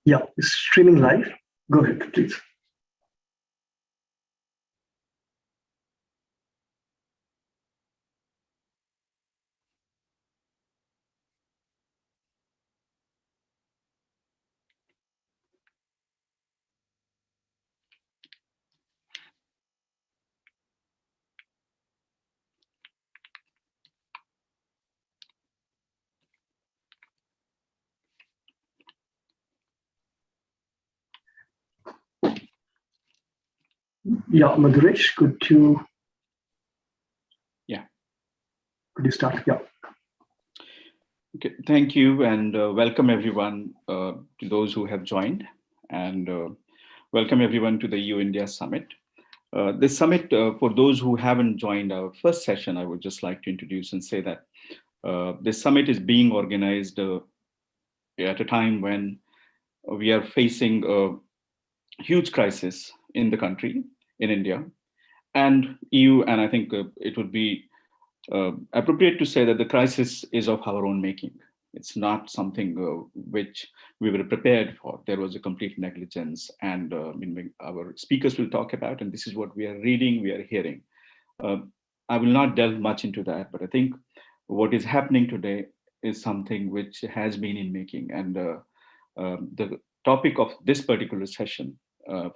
Yeah, it's streaming live. Go ahead, please. Yeah, Madhuresh, Yeah. Could you start? Yeah. Okay, thank you, and welcome everyone to those who have joined, and welcome everyone to the EU-India Summit. This summit, for those who haven't joined our first session, I would just like to introduce and say that this summit is being organized at a time when we are facing a huge crisis in the country, in India, and EU, and I think it would be appropriate to say that the crisis is of our own making. It's not something which we were prepared for. There was a complete negligence, and our speakers will talk about, and this is what we are reading, we are hearing. I will not delve much into that, but I think what is happening today is something which has been in making. And the topic of this particular session,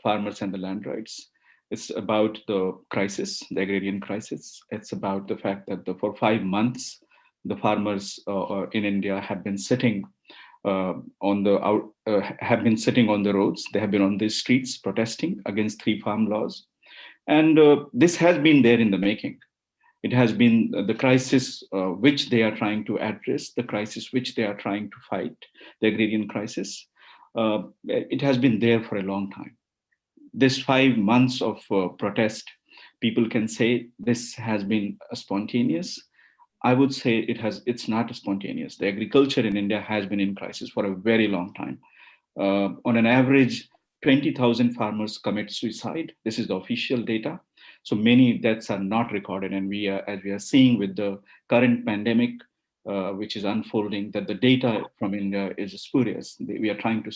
farmers and the land rights, it's about the crisis, the agrarian crisis. It's about the fact that for 5 months, the farmers in India have been sitting have been sitting on the roads. They have been on the streets protesting against 3 farm laws, and this has been there in the making. It has been the crisis which they are trying to address, the crisis which they are trying to fight, the agrarian crisis. It has been there for a long time. This 5 months of protest, people can say this has been spontaneous. I would say it's not spontaneous. The agriculture in India has been in crisis for a very long time. On an average, 20,000 farmers commit suicide. This is the official data. So many deaths are not recorded. And as we are seeing with the current pandemic, which is unfolding, that the data from India is spurious. We are trying to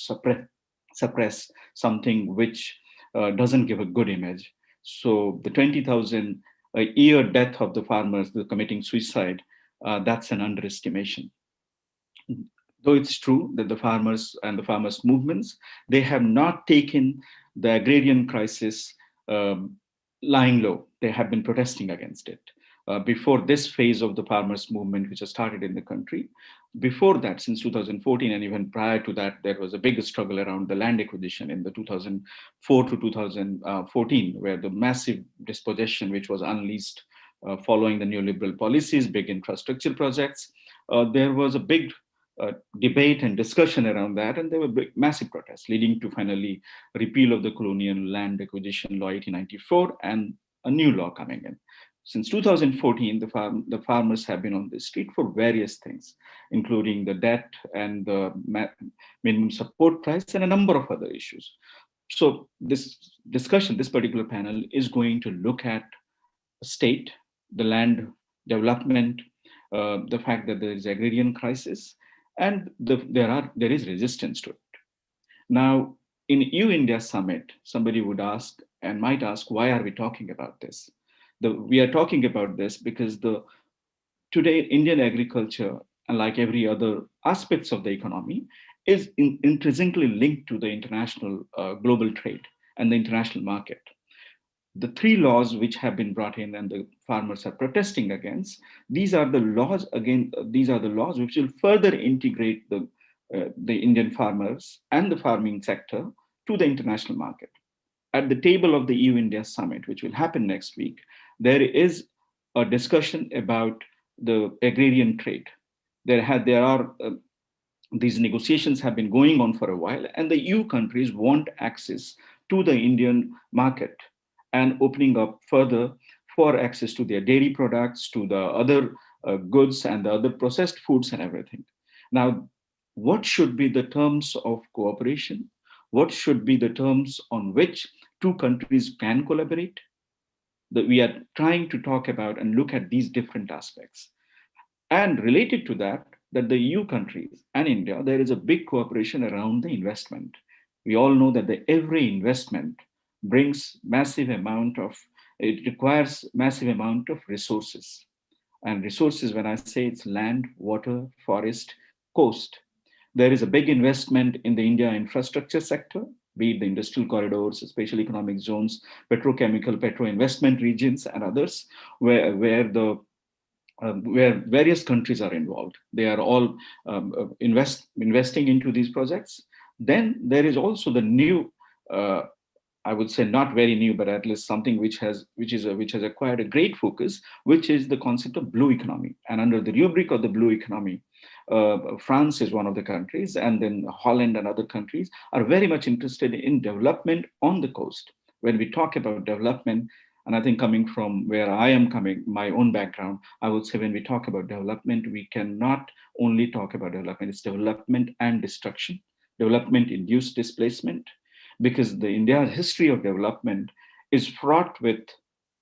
suppress something which doesn't give a good image. So the 20,000 a year death of the farmers committing suicide, that's an underestimation. Though it's true that the farmers and the farmers' movements, they have not taken the agrarian crisis lying low. They have been protesting against it. Before this phase of the farmers' movement, which has started in the country, before that, since 2014, and even prior to that, there was a big struggle around the land acquisition in the 2004 to 2014, where the massive dispossession, which was unleashed following the neoliberal policies, big infrastructure projects. There was a big debate and discussion around that, and there were massive protests leading to finally repeal of the colonial land acquisition law 1894 and a new law coming in. Since 2014, the farmers have been on the street for various things, including the debt and the minimum support price and a number of other issues. So this discussion, this particular panel is going to look at state, the land development, the fact that there is agrarian crisis, and there is resistance to it. Now, in EU-India Summit, somebody would ask and might ask, why are we talking about this? We are talking about this because today Indian agriculture, unlike every other aspects of the economy, is intrinsically linked to the international global trade and the international market. The 3 laws which have been brought in and the farmers are protesting against, these are the laws which will further integrate the Indian farmers and the farming sector to the international market. At the table of the EU-India Summit, which will happen next week, there is a discussion about the agrarian trade. These negotiations have been going on for a while, and the EU countries want access to the Indian market and opening up further for access to their dairy products, to the other goods and the other processed foods and everything. Now, what should be the terms of cooperation? What should be the terms on which two countries can collaborate? That we are trying to talk about and look at these different aspects. And related to that, that the EU countries and India, there is a big cooperation around the investment. We all know that every investment brings massive amount of, it requires massive amount of resources. And resources, when I say it's land, water, forest, coast, there is a big investment in the India infrastructure sector, be it the industrial corridors, special economic zones, petrochemical, petro investment regions, and others, where various countries are involved. They are all investing into these projects. Then there is also the new, I would say not very new, but at least something which has acquired a great focus, which is the concept of blue economy. And under the rubric of the blue economy, France is one of the countries, and then Holland and other countries are very much interested in development on the coast. When we talk about development, and I think coming from where I am coming, my own background, I would say when we talk about development, we cannot only talk about development, it's development and destruction, development induced displacement, because the India's history of development is fraught with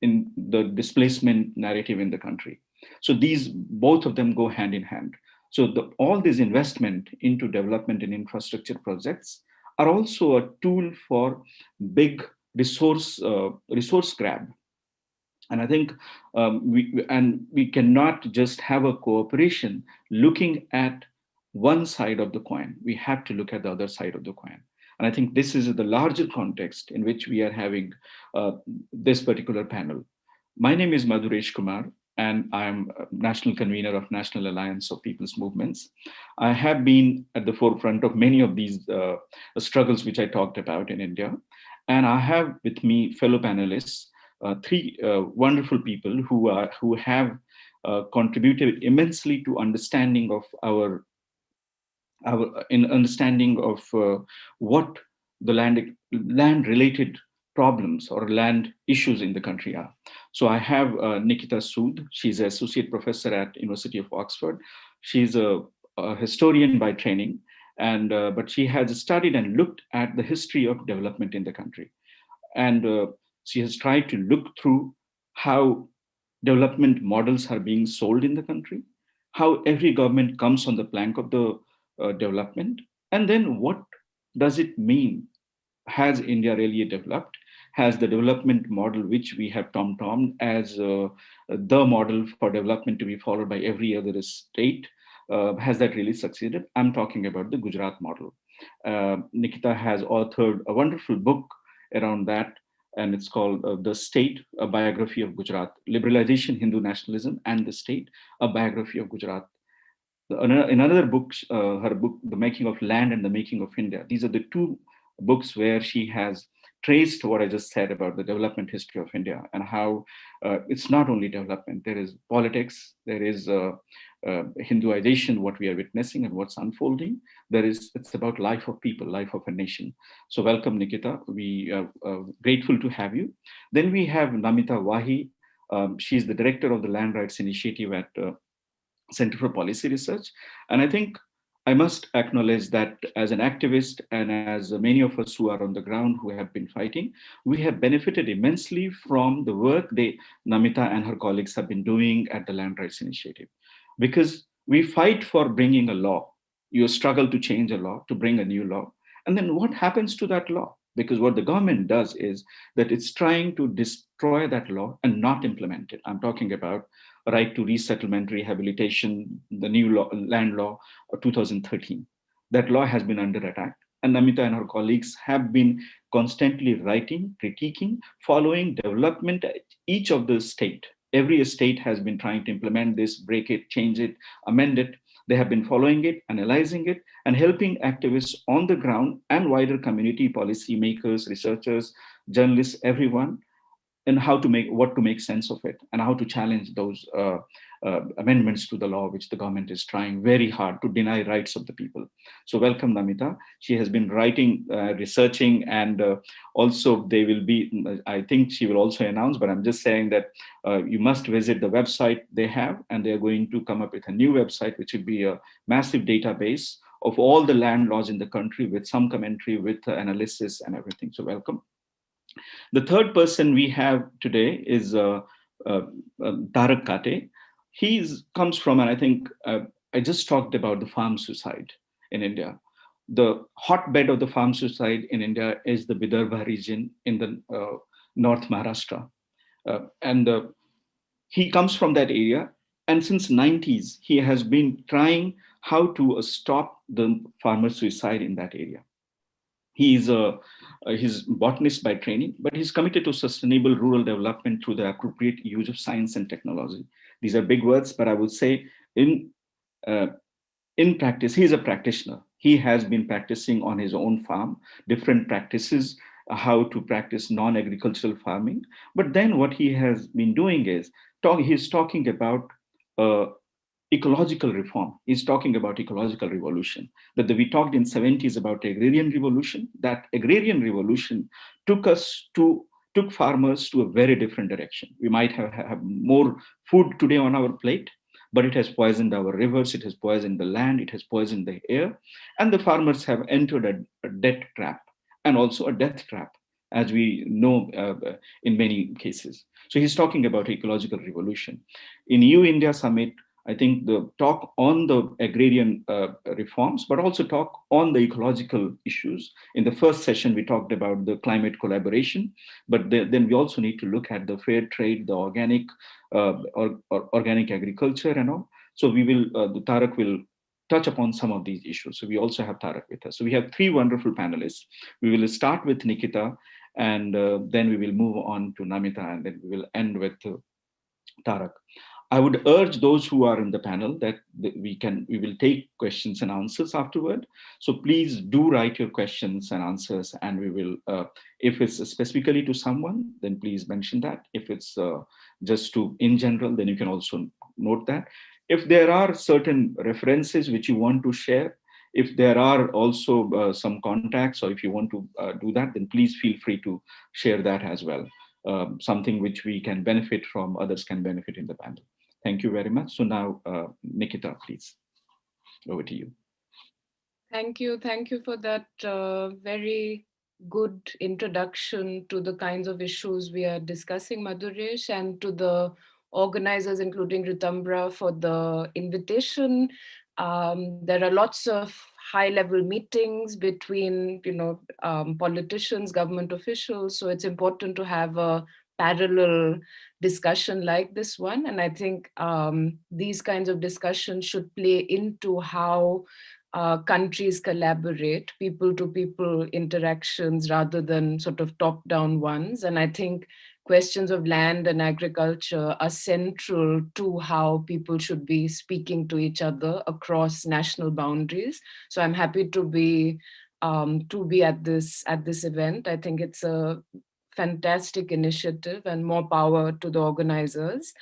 in the displacement narrative in the country. So these, both of them go hand in hand. So all this investment into development and infrastructure projects are also a tool for big resource grab. And I think we cannot just have a cooperation looking at one side of the coin. We have to look at the other side of the coin. And I think this is the larger context in which we are having this particular panel. My name is Madhuresh Kumar, and I am national convener of National Alliance of People's Movements. I have been at the forefront of many of these struggles which I talked about in India. And I have with me fellow panelists, three wonderful people who have contributed immensely to understanding of our in understanding of what the land related problems or land issues in the country are. So I have Nikita Sud. She's an associate professor at University of Oxford. She's a historian by training, and but she has studied and looked at the history of development in the country. And she has tried to look through how development models are being sold in the country, how every government comes on the plank of the development, and then what does it mean? Has India really developed? Has the development model, which we have tom-tommed as the model for development to be followed by every other state, has that really succeeded? I'm talking about the Gujarat model. Nikita has authored a wonderful book around that, and it's called The State, a Biography of Gujarat, Liberalization, Hindu Nationalism, and the State, a Biography of Gujarat. In another book, her book, The Making of Land and the Making of India, these are the two books where she has traced what I just said about the development history of India and how it's not only development, there is politics, there is Hinduization, what we are witnessing and what's unfolding. It's about life of people, life of a nation. So welcome, Nikita. We are grateful to have you. Then we have Namita Wahi. She's the director of the Land Rights Initiative at Center for Policy Research. And I think I must acknowledge that as an activist and as many of us who are on the ground who have been fighting, we have benefited immensely from the work Namita and her colleagues have been doing at the Land Rights Initiative. Because we fight for bringing a law. You struggle to change a law, to bring a new law. And then what happens to that law? Because what the government does is that it's trying to destroy that law and not implement it. I'm talking about right to resettlement, rehabilitation, the new land law of 2013. That law has been under attack. And Namita and her colleagues have been constantly writing, critiquing, following development at each of the state. Every state has been trying to implement this, break it, change it, amend it. They have been following it, analyzing it, and helping activists on the ground and wider community, policymakers, researchers, journalists, everyone, and what to make sense of it and how to challenge those amendments to the law, which the government is trying very hard to deny rights of the people. So welcome, Namita. She has been writing, researching, and also they will be, I think she will also announce, but I'm just saying that you must visit the website they have, and they're going to come up with a new website, which will be a massive database of all the land laws in the country with some commentary, with analysis and everything. So welcome. The third person we have today is Tarak Kate. He comes from, and I think I just talked about the farm suicide in India. The hotbed of the farm suicide in India is the Vidarbha region in the North Maharashtra. And he comes from that area. And since 90s, he has been trying how to stop the farmer suicide in that area. He's botanist by training, but he's committed to sustainable rural development through the appropriate use of science and technology. These are big words, but I would say uh, in practice, he is a practitioner. He has been practicing on his own farm, different practices, how to practice non-agricultural farming. But then what he has been doing is he's talking about uh, ecological reform. He's talking about ecological revolution. We talked in 70s about agrarian revolution. That agrarian revolution took farmers to a very different direction. We might have more food today on our plate, but it has poisoned our rivers, it has poisoned the land, it has poisoned the air, and the farmers have entered a debt trap and also a death trap, as we know in many cases. So he's talking about ecological revolution. In EU India Summit, I think the talk on the agrarian reforms, but also talk on the ecological issues. In the first session, we talked about the climate collaboration, but then we also need to look at the fair trade, the organic or organic agriculture and all. So the Tarak will touch upon some of these issues. So we also have Tarak with us. So we have three wonderful panelists. We will start with Nikita, and then we will move on to Namita, and then we will end with Tarak. I would urge those who are in the panel that we will take questions and answers afterward. So please do write your questions and answers, and we will, if it's specifically to someone, then please mention that. If it's just to in general, then you can also note that. If there are certain references which you want to share, if there are also some contacts, or if you want to do that, then please feel free to share that as well. Something which we can benefit from, others can benefit in the panel. Thank you very much. So now, Nikita, please, over to you. Thank you. Thank you for that very good introduction to the kinds of issues we are discussing, Madhuresh, and to the organizers, including Ritambra, for the invitation. There are lots of high-level meetings between, politicians, government officials. So it's important to have a parallel discussion like this one. And I think these kinds of discussions should play into how countries collaborate, people to people interactions rather than sort of top down ones. And I think questions of land and agriculture are central to how people should be speaking to each other across national boundaries. So I'm happy to be at this event. I think it's a fantastic initiative, and more power to the organizers.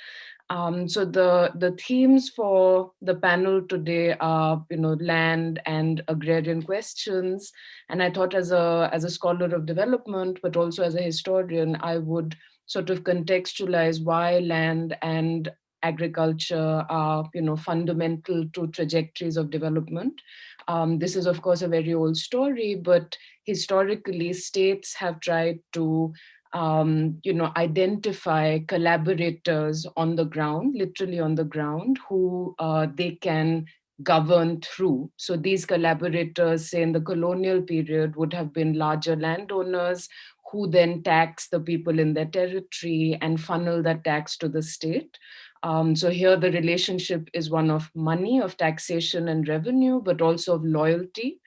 So the themes for the panel today are, land and agrarian questions. And I thought, as a scholar of development, but also as a historian, I would sort of contextualize why land and agriculture are, fundamental to trajectories of development. This is, of course, a very old story, but historically, states have tried to identify collaborators on the ground, literally on the ground, who they can govern through. So these collaborators, say in the colonial period, would have been larger landowners who then tax the people in their territory and funnel that tax to the state. So here the relationship is one of money, of taxation and revenue, but also of loyalty.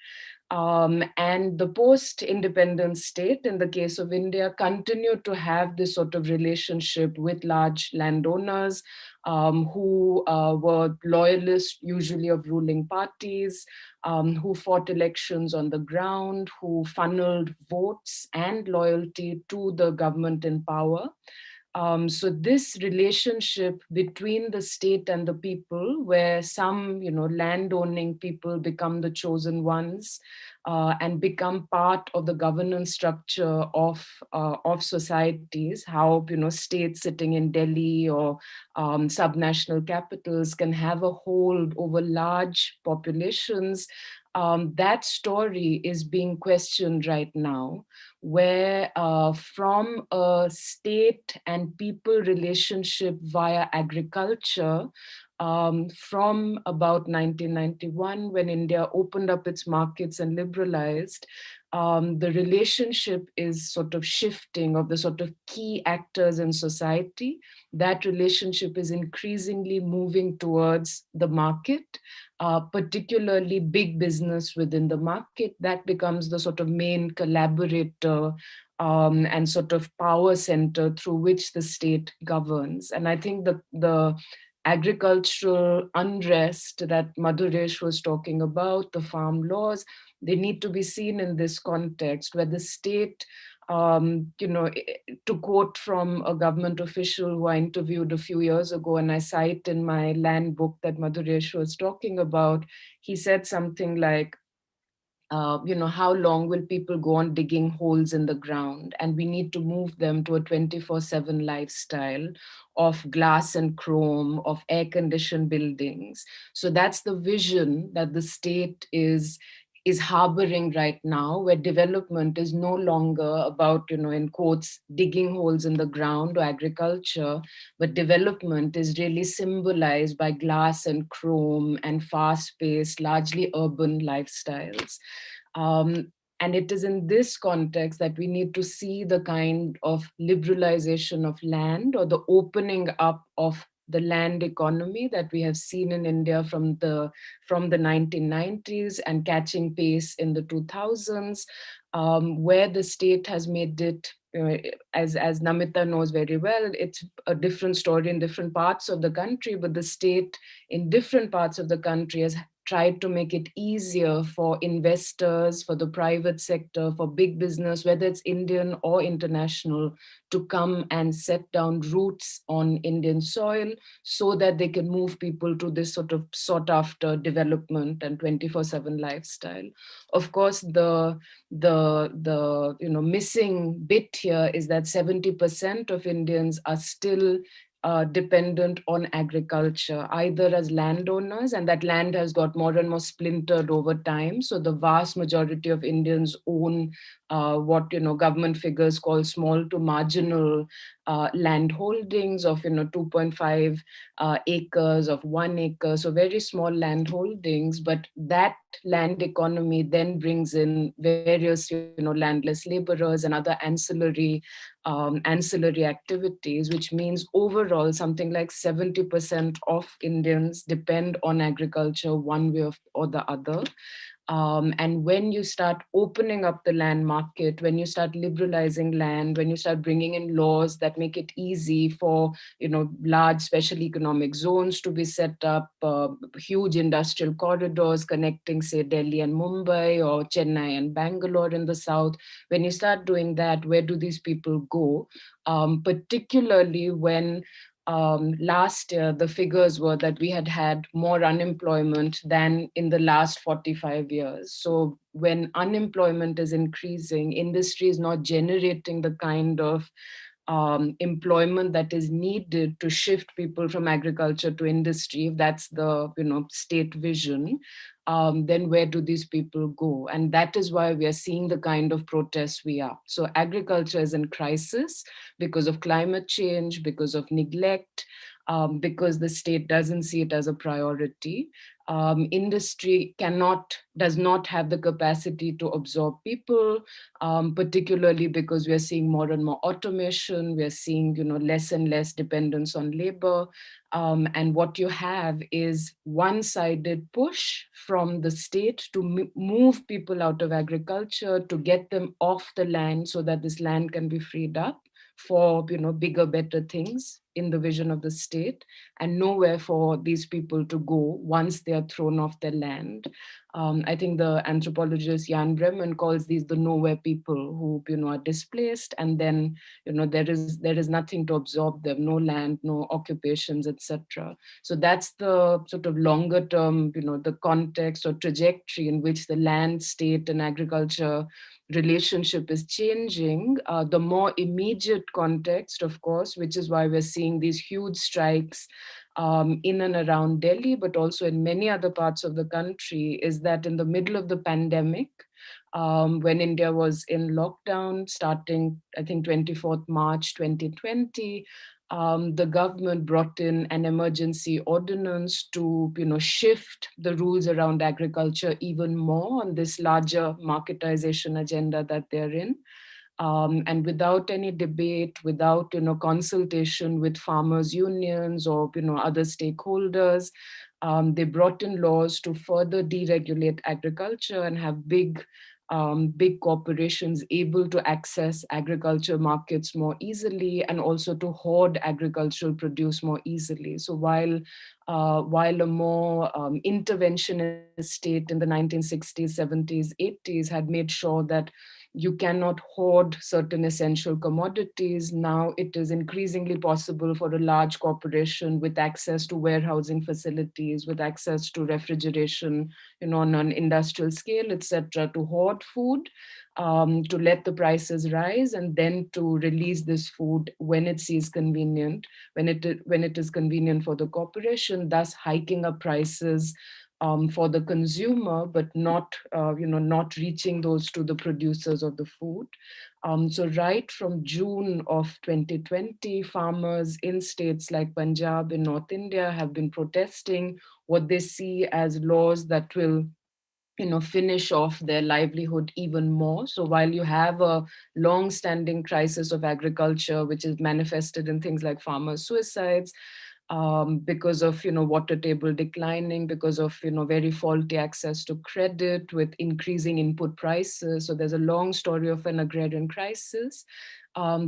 And the post-independence state, in the case of India, continued to have this sort of relationship with large landowners who were loyalists, usually of ruling parties, who fought elections on the ground, who funneled votes and loyalty to the government in power. So this relationship between the state and the people, where some, land-owning people become the chosen ones and become part of the governance structure of societies, how, states sitting in Delhi or subnational capitals can have a hold over large populations, that story is being questioned right now, where from a state and people relationship via agriculture, from about 1991, when India opened up its markets and liberalized, the relationship is sort of shifting of the sort of key actors in society. That relationship is increasingly moving towards the market, particularly big business within the market. That becomes the sort of main collaborator and sort of power center through which the state governs. And I think the agricultural unrest that Madhuresh was talking about, the farm laws, they need to be seen in this context where the state, to quote from a government official who I interviewed a few years ago, and I cite in my land book that Madhuresh was talking about, he said something like, how long will people go on digging holes in the ground? And we need to move them to a 24/7 lifestyle of glass and chrome, of air-conditioned buildings. So that's the vision that the state is harboring right now, where development is no longer about, in quotes, digging holes in the ground or agriculture, but development is really symbolized by glass and chrome and fast-paced, largely urban lifestyles. And it is in this context that we need to see the kind of liberalization of land, or the opening up of the land economy that we have seen in India from the 1990s and catching pace in the 2000s, where the state has made it, as Namita knows very well, it's a different story in different parts of the country, but the state in different parts of the country has tried to make it easier for investors, for the private sector, for big business, whether it's Indian or international, to come and set down roots on Indian soil so that they can move people to this sort of sought after development and 24/7 lifestyle. Of course, the missing bit here is that 70% of Indians are still dependent on agriculture, either as landowners, and that land has got more and more splintered over time. So the vast majority of Indians own what government figures call small to marginal land holdings of 2.5 acres, of 1 acre, so very small land holdings. But that land economy then brings in various landless laborers and other ancillary activities, which means overall something like 70% of Indians depend on agriculture one way or the other. And when you start opening up the land market, when you start liberalizing land, when you start bringing in laws that make it easy for large special economic zones to be set up, huge industrial corridors connecting, say, Delhi and Mumbai, or Chennai and Bangalore in the south, when you start doing that, where do these people go? Particularly when last year, the figures were that we had more unemployment than in the last 45 years. So when unemployment is increasing, industry is not generating the kind of employment that is needed to shift people from agriculture to industry, if that's the state vision, then where do these people go? And that is why we are seeing the kind of protests we are. So agriculture is in crisis because of climate change, because of neglect, because the state doesn't see it as a priority. Industry does not have the capacity to absorb people, particularly because we are seeing more and more automation. We are seeing, less and less dependence on labor. And what you have is one-sided push from the state to move people out of agriculture, to get them off the land so that this land can be freed up for bigger, better things in the vision of the state, and nowhere for these people to go once they are thrown off their land. I think the anthropologist Jan Bremen calls these the nowhere people who are displaced, and then there is nothing to absorb them, no land, no occupations, etc. So that's the sort of longer term, the context or trajectory in which the land, state, and agriculture relationship is changing. The more immediate context, of course, which is why we're seeing these huge strikes in and around Delhi, but also in many other parts of the country, is that in the middle of the pandemic, when India was in lockdown starting, I think, 24th March 2020, the government brought in an emergency ordinance to, shift the rules around agriculture even more on this larger marketization agenda that they're in. And without any debate, without consultation with farmers' unions or other stakeholders, they brought in laws to further deregulate agriculture and have big corporations able to access agriculture markets more easily, and also to hoard agricultural produce more easily. So while a more interventionist state in the 1960s, 70s, 80s had made sure that you cannot hoard certain essential commodities, now it is increasingly possible for a large corporation with access to warehousing facilities, with access to refrigeration, on an industrial scale, etc., to hoard food, to let the prices rise, and then to release this food when it sees convenient, when it is convenient for the corporation, thus hiking up prices for the consumer, but not reaching those to the producers of the food. So right from June of 2020, farmers in states like Punjab in North India have been protesting what they see as laws that will finish off their livelihood even more. So while you have a long-standing crisis of agriculture, which is manifested in things like farmer suicides, because of water table declining, because of very faulty access to credit with increasing input prices. So there's a long story of an agrarian crisis.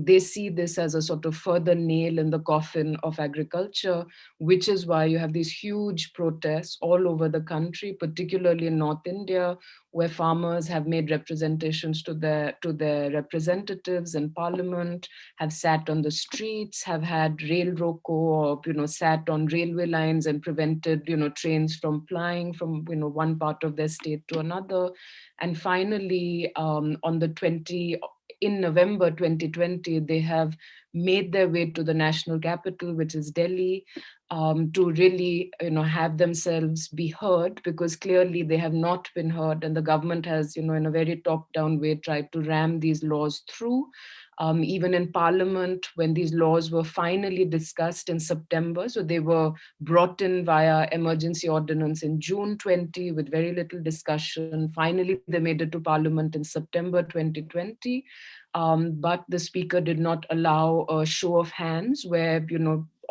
They see this as a sort of further nail in the coffin of agriculture, which is why you have these huge protests all over the country, particularly in North India, where farmers have made representations to their representatives in parliament, have sat on the streets, have had rail roko, or sat on railway lines and prevented trains from plying from one part of their state to another. And finally, on the 20 in November 2020, they have made their way to the national capital, which is Delhi, to really have themselves be heard, because clearly they have not been heard, and the government has in a very top-down way tried to ram these laws through. Even in parliament, when these laws were finally discussed in September, so they were brought in via emergency ordinance in June 20 with very little discussion. Finally, they made it to parliament in September 2020. But the speaker did not allow a show of hands where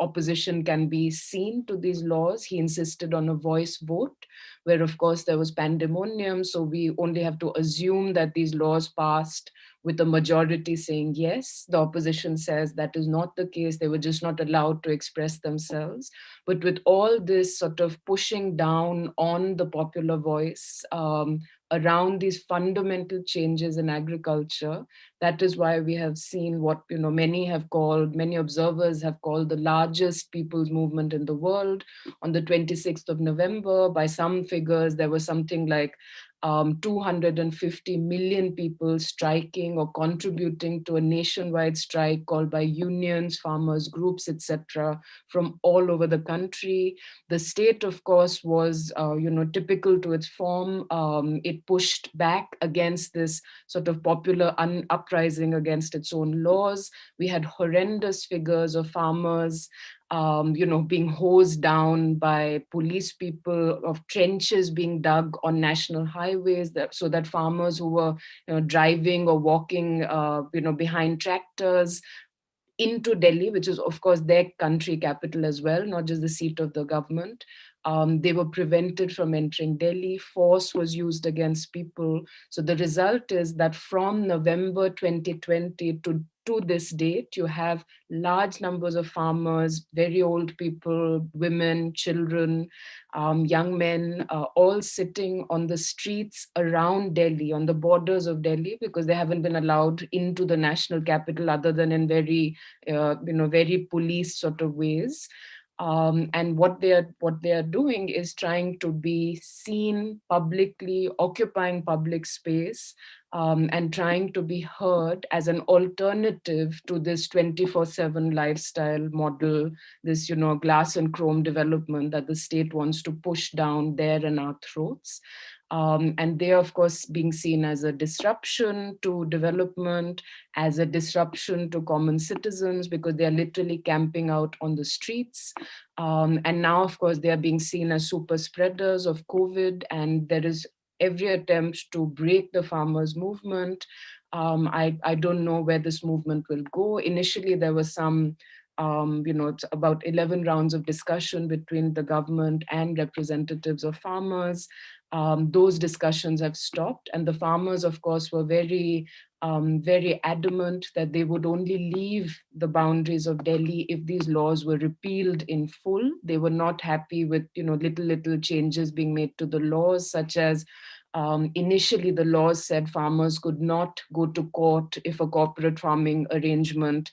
opposition can be seen to these laws. He insisted on a voice vote, where of course there was pandemonium. So we only have to assume that these laws passed with a majority saying yes. The opposition says that is not the case. They were just not allowed to express themselves. But with all this sort of pushing down on the popular voice, around these fundamental changes in agriculture, that is why we have seen what many observers have called the largest people's movement in the world. On the 26th of November, by some figures, there was something like 250 million people striking or contributing to a nationwide strike called by unions, farmers groups, etc., from all over the country. The state, of course, was typical to its form. It pushed back against this sort of popular uprising against its own laws. We had horrendous figures of farmers being hosed down by police people, of trenches being dug on national highways, so that farmers who were driving or walking behind tractors into Delhi, which is of course their country capital as well, not just the seat of the government. They were prevented from entering Delhi. Force was used against people. So the result is that from November 2020 to this date, you have large numbers of farmers, very old people, women, children, young men, all sitting on the streets around Delhi, on the borders of Delhi, because they haven't been allowed into the national capital other than in very police sort of ways. And what they are doing is trying to be seen publicly, occupying public space, and trying to be heard as an alternative to this 24/7 lifestyle model, this, glass and chrome development that the state wants to push down there in our throats. And they are, of course, being seen as a disruption to development, as a disruption to common citizens, because they are literally camping out on the streets. And now, of course, they are being seen as super spreaders of COVID, and there is every attempt to break the farmers' movement. I don't know where this movement will go. Initially, there was some it's about 11 rounds of discussion between the government and representatives of farmers. Those discussions have stopped, and the farmers, of course, were very adamant that they would only leave the boundaries of Delhi if these laws were repealed in full. They were not happy with, little changes being made to the laws, such as initially the laws said farmers could not go to court if a corporate farming arrangement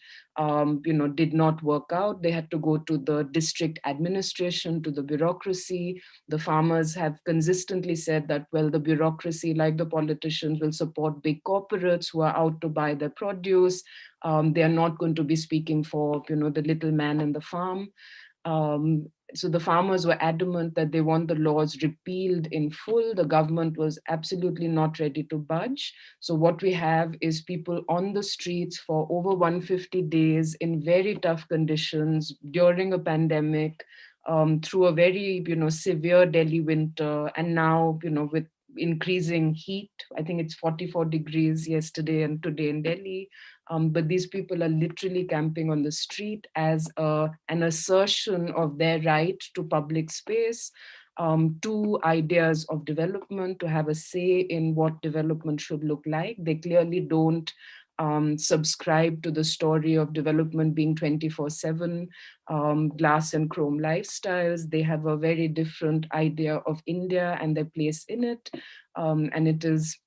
did not work out. They had to go to the district administration, to the bureaucracy. The farmers have consistently said that, well, the bureaucracy, like the politicians, will support big corporates who are out to buy their produce. They are not going to be speaking for, the little man in the farm. So the farmers were adamant that they want the laws repealed in full. The government was absolutely not ready to budge. So what we have is people on the streets for over 150 days in very tough conditions during a pandemic, through a very, severe Delhi winter. And now, with increasing heat, I think it's 44 degrees yesterday and today in Delhi. But these people are literally camping on the street as an assertion of their right to public space, to ideas of development, to have a say in what development should look like. They clearly don't subscribe to the story of development being 24/7, glass and chrome lifestyles. They have a very different idea of India and their place in it. And it is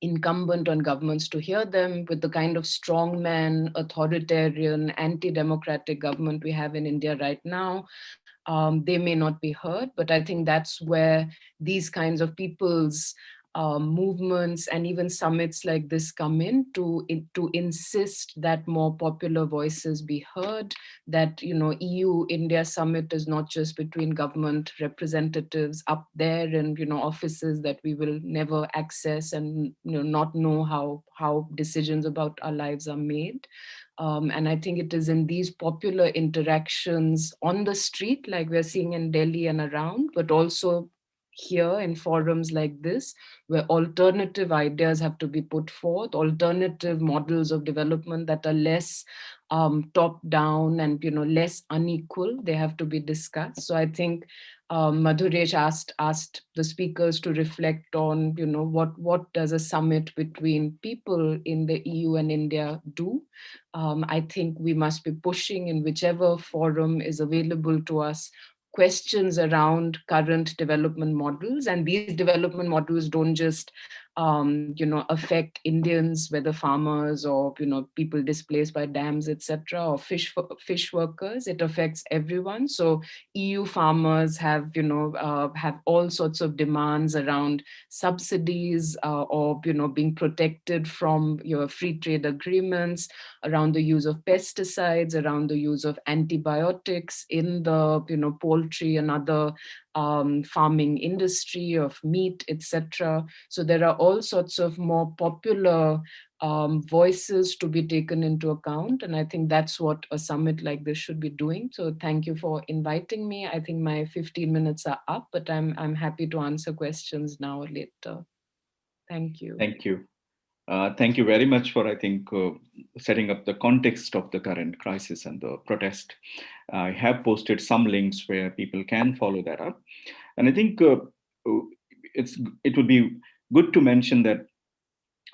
incumbent on governments to hear them. With the kind of strongman, authoritarian, anti-democratic government we have in India right now, they may not be heard, but I think that's where these kinds of people's movements and even summits like this come in to insist that more popular voices be heard, that EU-India summit is not just between government representatives up there in offices that we will never access and not know how decisions about our lives are made. And I think it is in these popular interactions on the street, like we're seeing in Delhi and around, but also here in forums like this, where alternative ideas have to be put forth, alternative models of development that are less top down and less unequal, they have to be discussed. So I think Madhuresh asked the speakers to reflect on what does a summit between people in the EU and India do. I think we must be pushing in whichever forum is available to us questions around current development models. And these development models don't just affect Indians, whether farmers or people displaced by dams, etc., or fish workers. It affects everyone. So EU farmers have all sorts of demands around subsidies, or being protected from your free trade agreements, around the use of pesticides, around the use of antibiotics in the poultry and other farming industry of meat, etc. So there are all sorts of more popular voices to be taken into account. And I think that's what a summit like this should be doing. So thank you for inviting me. I think my 15 minutes are up, but I'm happy to answer questions now or later. Thank you. Thank you. Thank you very much for, I think, setting up the context of the current crisis and the protest. I have posted some links where people can follow that up. And I think it would be good to mention that,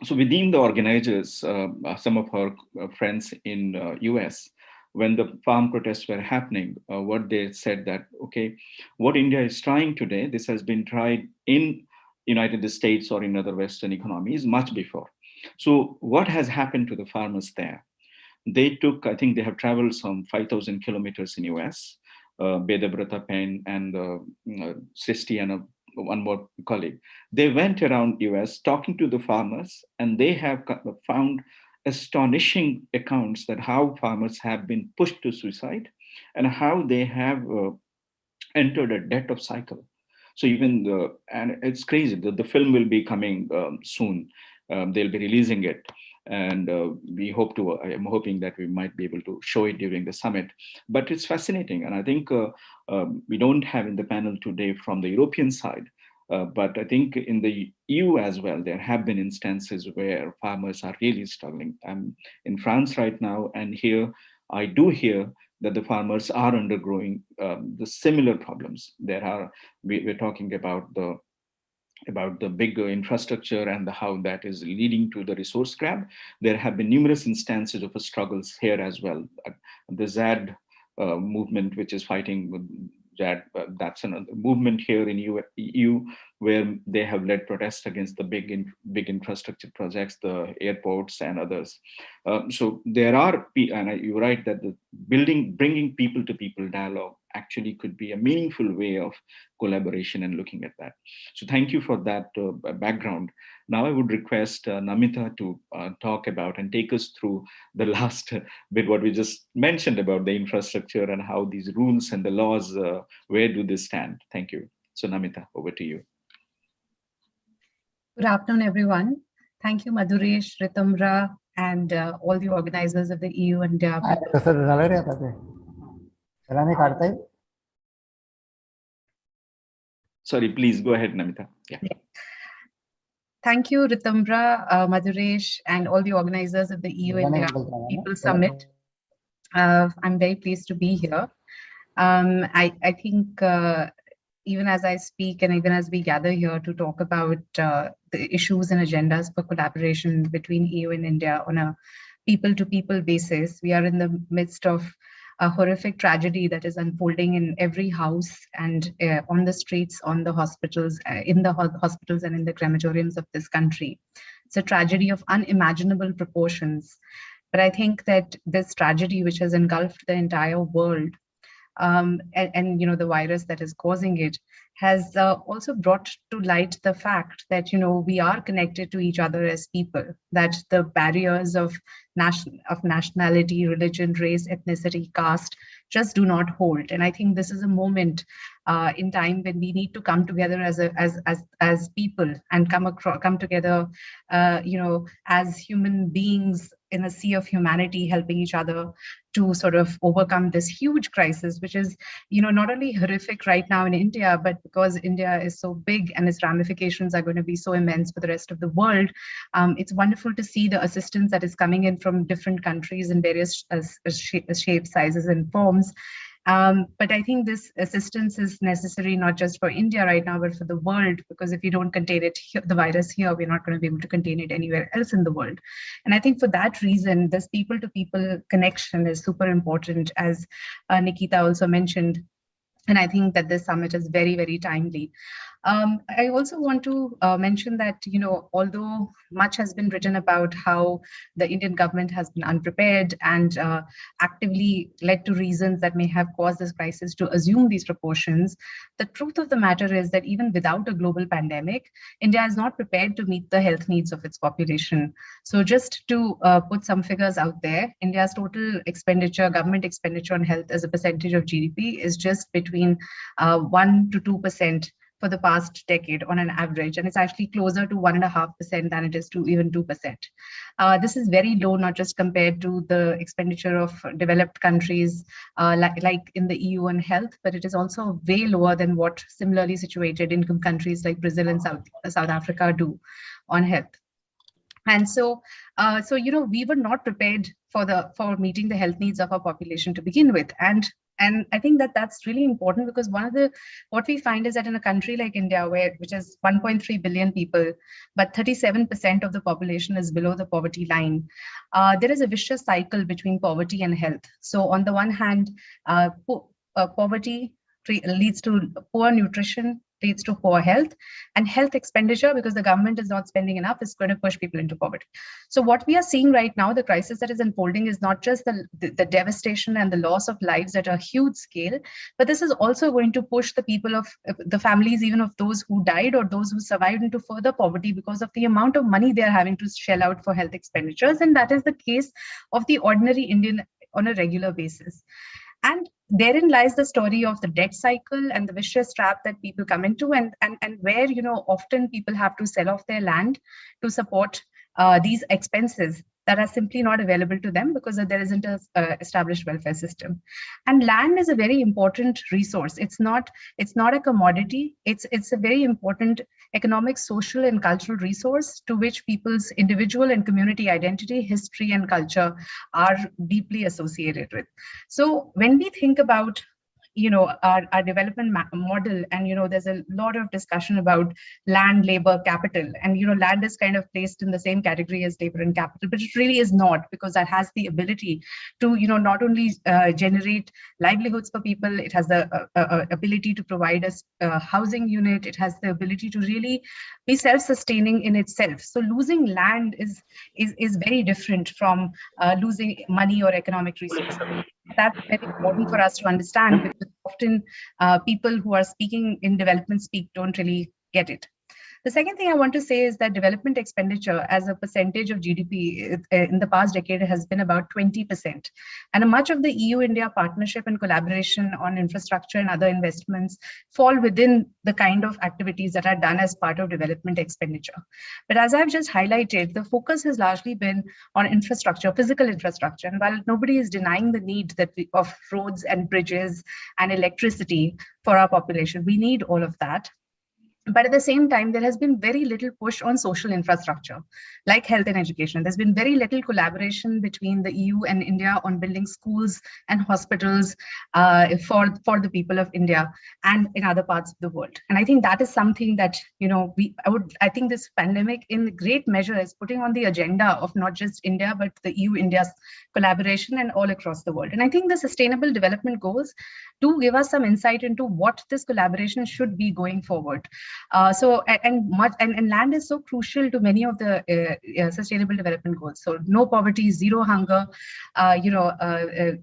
so within the organizers, some of our friends in US, when the farm protests were happening, what they said that, okay, what India is trying today, this has been tried in United States or in other Western economies much before. So what has happened to the farmers there? They took, I think they have traveled some 5,000 kilometers in US, Bedabrata Pen and Sisti and one more colleague. They went around US talking to the farmers, and they have found astonishing accounts that how farmers have been pushed to suicide and how they have entered a debt of cycle. So even and it's crazy. The film will be coming soon. They'll be releasing it, and we hope to. I am hoping that we might be able to show it during the summit. But it's fascinating, and I think we don't have in the panel today from the European side. But I think in the EU as well, there have been instances where farmers are really struggling. I'm in France right now, and here I do hear that the farmers are undergoing the similar problems. We're talking about the big infrastructure and how that is leading to the resource grab. There have been numerous instances of struggles here as well. The ZAD movement, which is fighting with ZAD, that's another movement here in EU, where they have led protests against the big infrastructure projects, the airports and others. So there are, and you're right that the bringing people to people dialogue actually could be a meaningful way of collaboration and looking at that. So thank you for that background. Now I would request Namita to talk about and take us through the last bit, what we just mentioned about the infrastructure and how these rules and the laws, where do they stand? Thank you. So Namita, over to you. Good afternoon, everyone. Thank you, Madhuresh, Ritamra, and all the organizers of the EU and Sorry, please go ahead, Namita. Yeah. Thank you, Ritamra, Madhuresh, and all the organizers of the EU India People Summit. I'm very pleased to be here. I think even as I speak and even as we gather here to talk about the issues and agendas for collaboration between EU and India on a people-to-people basis, we are in the midst of a horrific tragedy that is unfolding in every house and on the streets, on the hospitals, in the hospitals and in the crematoriums of this country. It's a tragedy of unimaginable proportions. But I think that this tragedy, which has engulfed the entire world, and you know, the virus that is causing it, has also brought to light the fact that, you know, we are connected to each other as people, that the barriers of nationality, religion, race, ethnicity, caste just do not hold. And I think this is a moment in time when we need to come together as people and come together, you know, as human beings in a sea of humanity, helping each other to sort of overcome this huge crisis, which is, you know, not only horrific right now in India, but because India is so big and its ramifications are going to be so immense for the rest of the world. It's wonderful to see the assistance that is coming in from different countries in various shapes, sizes, and forms. But I think this assistance is necessary not just for India right now, but for the world, because if you don't contain it, the virus here, we're not going to be able to contain it anywhere else in the world. And I think for that reason, this people-to-people connection is super important, as Nikita also mentioned. And I think that this summit is very, very timely. I also want to mention that, you know, although much has been written about how the Indian government has been unprepared and actively led to reasons that may have caused this crisis to assume these proportions, the truth of the matter is that even without a global pandemic, India is not prepared to meet the health needs of its population. So just to put some figures out there, India's total expenditure, government expenditure on health as a percentage of GDP is just between 1 to 2% for the past decade on an average, and it's actually closer to 1.5% than it is to even 2%. This is very low, not just compared to the expenditure of developed countries like in the EU on health, but it is also way lower than what similarly situated income countries like Brazil and South Africa do on health. And so, you know, we were not prepared for meeting the health needs of our population to begin with. And I think that that's really important, because what we find is that in a country like India, which is 1.3 billion people, but 37% of the population is below the poverty line, there is a vicious cycle between poverty and health. So on the one hand, poverty leads to poor nutrition, leads to poor health, and health expenditure, because the government is not spending enough, is going to push people into poverty. So what we are seeing right now, the crisis that is unfolding, is not just the devastation and the loss of lives at a huge scale, but this is also going to push the people of the families, even of those who died or those who survived, into further poverty because of the amount of money they are having to shell out for health expenditures. And that is the case of the ordinary Indian on a regular basis. And therein lies the story of the debt cycle and the vicious trap that people come into, and where, you know, often people have to sell off their land to support these expenses that are simply not available to them because there isn't a established welfare system. And land is a very important resource. It's not a commodity. It's a very important economic, social, and cultural resource to which people's individual and community identity, history, and culture are deeply associated with. So when we think about, you know, our development model, and, you know, there's a lot of discussion about land, labor, capital, and, you know, land is kind of placed in the same category as labor and capital, but it really is not, because that has the ability to, you know, not only generate livelihoods for people, it has the ability to provide us a housing unit, it has the ability to really be self-sustaining in itself. So losing land is very different from losing money or economic resources. That's very important for us to understand, because often people who are speaking in development speak don't really get it. The second thing I want to say is that development expenditure as a percentage of GDP in the past decade has been about 20%. And much of the EU-India partnership and collaboration on infrastructure and other investments fall within the kind of activities that are done as part of development expenditure. But as I've just highlighted, the focus has largely been on infrastructure, physical infrastructure. And while nobody is denying the need of roads and bridges and electricity for our population, we need all of that. But at the same time, there has been very little push on social infrastructure, like health and education. There's been very little collaboration between the EU and India on building schools and hospitals for the people of India and in other parts of the world. And I think that is something that, you know, I think this pandemic in great measure is putting on the agenda of not just India, but the EU-India's collaboration and all across the world. And I think the Sustainable Development Goals do give us some insight into what this collaboration should be going forward. And land is so crucial to many of the Sustainable Development Goals. So no poverty, zero hunger,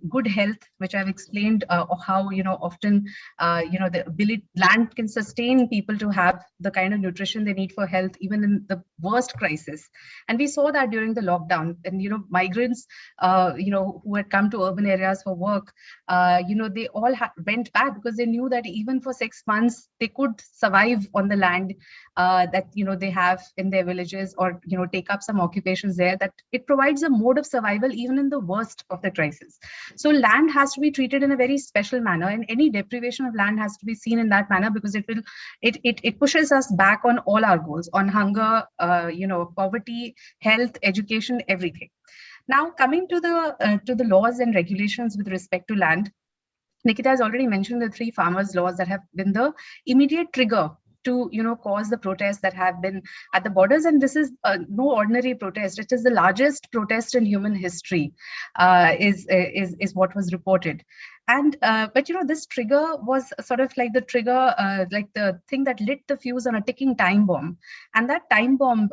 good health, which I've explained how, you know, often, the ability land can sustain people to have the kind of nutrition they need for health, even in the worst crisis. And we saw that during the lockdown, and, you know, migrants, who had come to urban areas for work, they all went back because they knew that even for 6 months, they could survive on the land that, you know, they have in their villages, or, you know, take up some occupations there, that it provides a mode of survival even in the worst of the crisis. So land has to be treated in a very special manner, and any deprivation of land has to be seen in that manner, because it pushes us back on all our goals, on hunger, poverty, health, education, everything. Now, coming to the laws and regulations with respect to land, Nikita has already mentioned the 3 farmers' laws that have been the immediate trigger to, you know, cause the protests that have been at the borders. And this is no ordinary protest. It is the largest protest in human history, is what was reported. And but, you know, this trigger was sort of like the trigger, like the thing that lit the fuse on a ticking time bomb. And that time bomb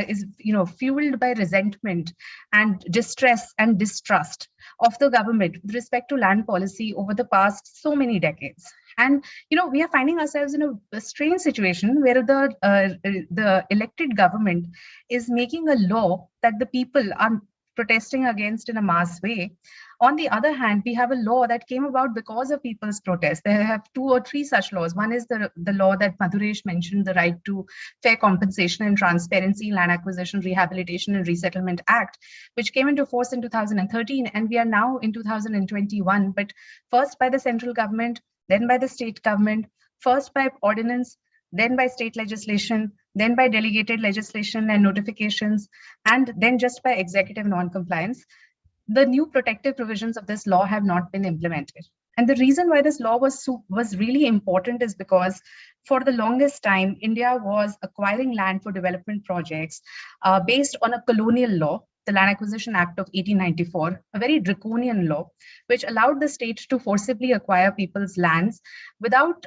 is, you know, fueled by resentment and distress and distrust of the government with respect to land policy over the past so many decades. And, you know, we are finding ourselves in a strange situation where the elected government is making a law that the people are protesting against in a mass way. On the other hand, we have a law that came about because of people's protests. They have 2 or 3 such laws. One is the law that Madhuresh mentioned, the Right to Fair Compensation and Transparency, Land Acquisition, Rehabilitation and Resettlement Act, which came into force in 2013. And we are now in 2021, but first by the central government, then by the state government, first by ordinance, then by state legislation, then by delegated legislation and notifications, and then just by executive non-compliance. The new protective provisions of this law have not been implemented. And the reason why this law was really important is because for the longest time, India was acquiring land for development projects based on a colonial law, the Land Acquisition Act of 1894, a very draconian law, which allowed the state to forcibly acquire people's lands without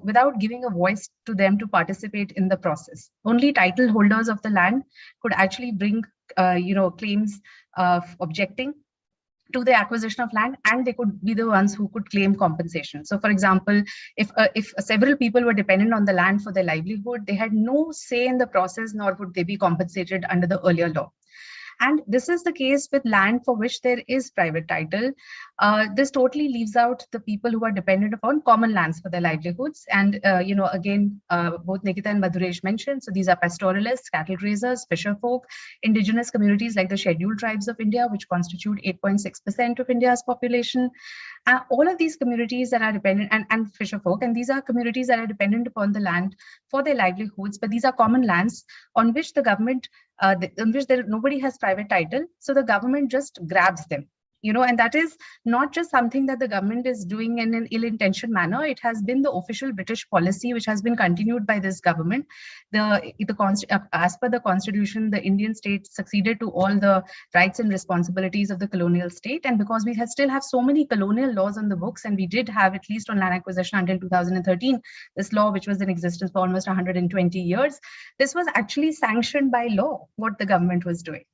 without giving a voice to them to participate in the process. Only title holders of the land could actually bring claims of objecting to the acquisition of land, and they could be the ones who could claim compensation. So, for example, if several people were dependent on the land for their livelihood, they had no say in the process, nor would they be compensated under the earlier law. And this is the case with land for which there is private title. This totally leaves out the people who are dependent upon common lands for their livelihoods. And, again, both Nikita and Madhuresh mentioned, so these are pastoralists, cattle raisers, fisher folk, indigenous communities like the scheduled tribes of India, which constitute 8.6% of India's population. All of these communities that are dependent, and fisher folk, and these are communities that are dependent upon the land for their livelihoods, but these are common lands on which the government in which nobody has private title, so the government just grabs them. And that is not just something that the government is doing in an ill-intentioned manner. It has been the official British policy, which has been continued by this government. As per the constitution, the Indian state succeeded to all the rights and responsibilities of the colonial state. And because we still have so many colonial laws on the books, and we did have, at least on land acquisition until 2013, this law, which was in existence for almost 120 years, this was actually sanctioned by law, what the government was doing.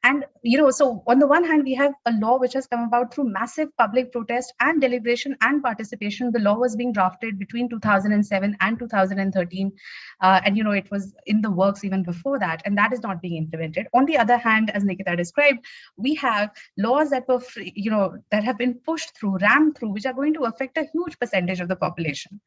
And, so on the one hand, we have a law which has come about through massive public protest and deliberation and participation. The law was being drafted between 2007 and 2013. And, it was in the works even before that, and that is not being implemented. On the other hand, as Nikita described, we have laws that were, that have been pushed through, rammed through, which are going to affect a huge percentage of the population.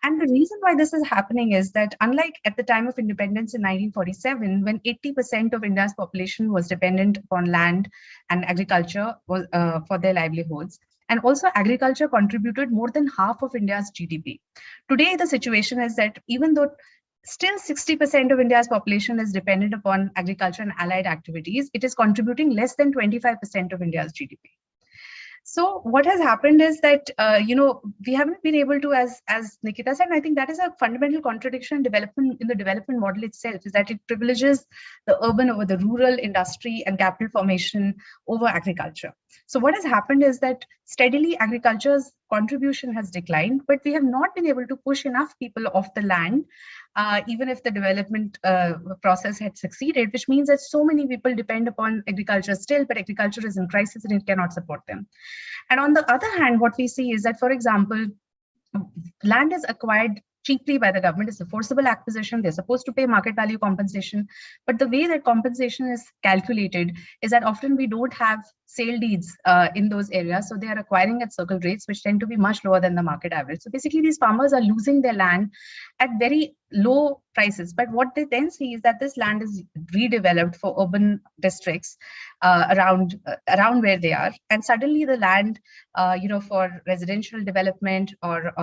And the reason why this is happening is that, unlike at the time of independence in 1947, when 80% of India's population was dependent upon land and agriculture for their livelihoods, and also agriculture contributed more than half of India's GDP. Today, the situation is that even though still 60% of India's population is dependent upon agriculture and allied activities, it is contributing less than 25% of India's GDP. So what has happened is that, we haven't been able to, as Nikita said, and I think that is a fundamental contradiction in the development model itself, is that it privileges the urban over the rural, industry and capital formation over agriculture. So what has happened is that steadily agriculture's contribution has declined, but we have not been able to push enough people off the land, even if the development process had succeeded, which means that so many people depend upon agriculture still, but agriculture is in crisis and it cannot support them. And on the other hand, what we see is that, for example, land is acquired cheaply by the government. It's a forcible acquisition. They're supposed to pay market value compensation. But the way that compensation is calculated is that often we don't have sale deeds in those areas. So they are acquiring at circle rates, which tend to be much lower than the market average. So basically, these farmers are losing their land at very low prices. But what they then see is that this land is redeveloped for urban districts around where they are. And suddenly the land, for residential development or,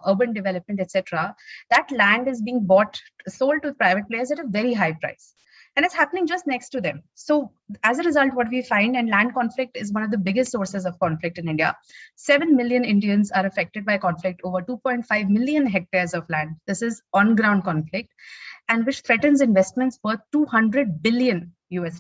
urban development, etc., that land is being sold to private players at a very high price. And it's happening just next to them. So as a result, what we find, and land conflict is one of the biggest sources of conflict in India. 7 million Indians are affected by conflict over 2.5 million hectares of land. This is on-ground conflict, and which threatens investments worth $200 billion US.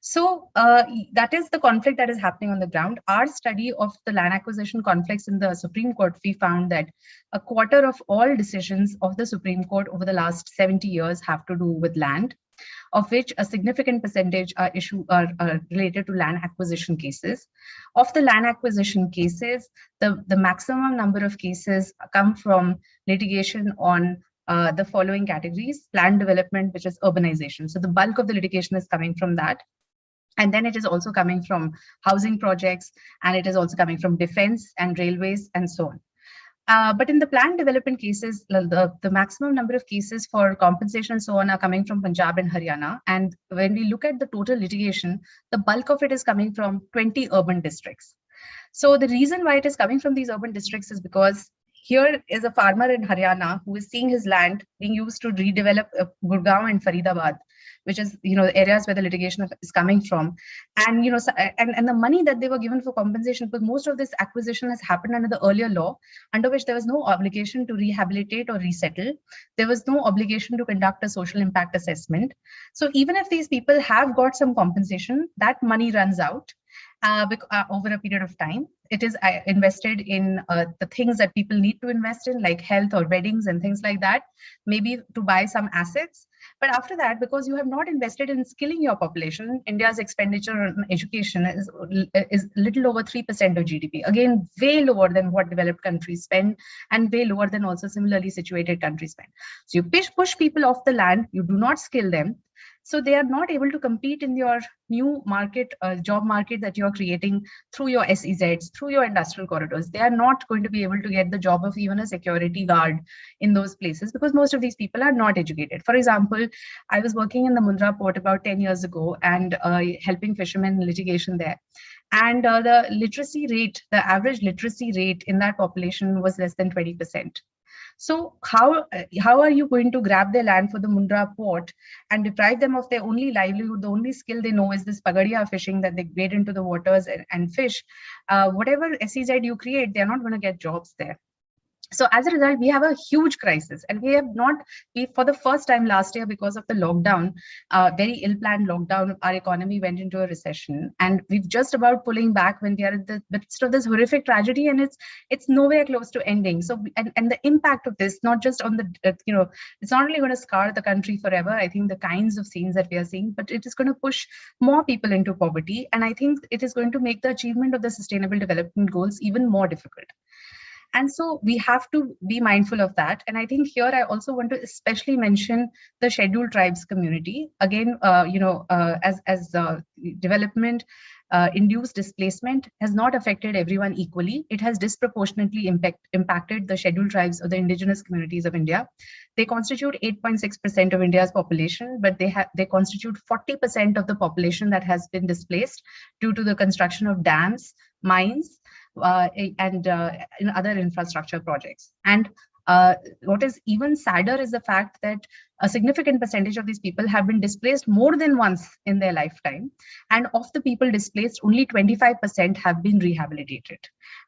So that is the conflict that is happening on the ground. Our study of the land acquisition conflicts in the Supreme Court, we found that a quarter of all decisions of the Supreme Court over the last 70 years have to do with land, of which a significant percentage are related to land acquisition cases. Of the land acquisition cases, the maximum number of cases come from litigation on the following categories: land development, which is urbanization. So the bulk of the litigation is coming from that. And then it is also coming from housing projects, and it is also coming from defense and railways and so on. But in the planned development cases, the maximum number of cases for compensation and so on are coming from Punjab and Haryana. And when we look at the total litigation, the bulk of it is coming from 20 urban districts. So the reason why it is coming from these urban districts is because here is a farmer in Haryana who is seeing his land being used to redevelop Gurgaon and Faridabad, which is, areas where the litigation is coming from. And, and the money that they were given for compensation, but most of this acquisition has happened under the earlier law, under which there was no obligation to rehabilitate or resettle. There was no obligation to conduct a social impact assessment. So even if these people have got some compensation, that money runs out over a period of time. It is invested in the things that people need to invest in, like health or weddings and things like that, maybe to buy some assets. But after that, because you have not invested in skilling your population, India's expenditure on education is little over 3% of GDP. Again, way lower than what developed countries spend, and way lower than also similarly situated countries spend. So you push people off the land, you do not skill them. So they are not able to compete in your new market, job market that you're creating through your SEZs, through your industrial corridors. They are not going to be able to get the job of even a security guard in those places, because most of these people are not educated. For example, I was working in the Mundra port about 10 years ago and helping fishermen in litigation there. And the literacy rate, the average literacy rate in that population was less than 20%. So how are you going to grab their land for the Mundra port and deprive them of their only livelihood? The only skill they know is this pagadia fishing, that they wade into the waters and fish. Whatever SEZ you create, they're not going to get jobs there. So as a result, we have a huge crisis, and for the first time last year, because of the lockdown, very ill-planned lockdown, our economy went into a recession, and we've just about pulling back when we are at the midst of this horrific tragedy, and it's nowhere close to ending. So and the impact of this, not just on the it's not only going to scar the country forever. I think the kinds of scenes that we are seeing, but it is going to push more people into poverty, and I think it is going to make the achievement of the Sustainable Development Goals even more difficult. And so we have to be mindful of that. And I think here I also want to especially mention the scheduled tribes community. Again, as development induced displacement has not affected everyone equally. It has disproportionately impacted the scheduled tribes or the indigenous communities of India. They constitute 8.6% of India's population, but they constitute 40% of the population that has been displaced due to the construction of dams, mines, and in other infrastructure projects. And what is even sadder is the fact that a significant percentage of these people have been displaced more than once in their lifetime. And of the people displaced, only 25% have been rehabilitated.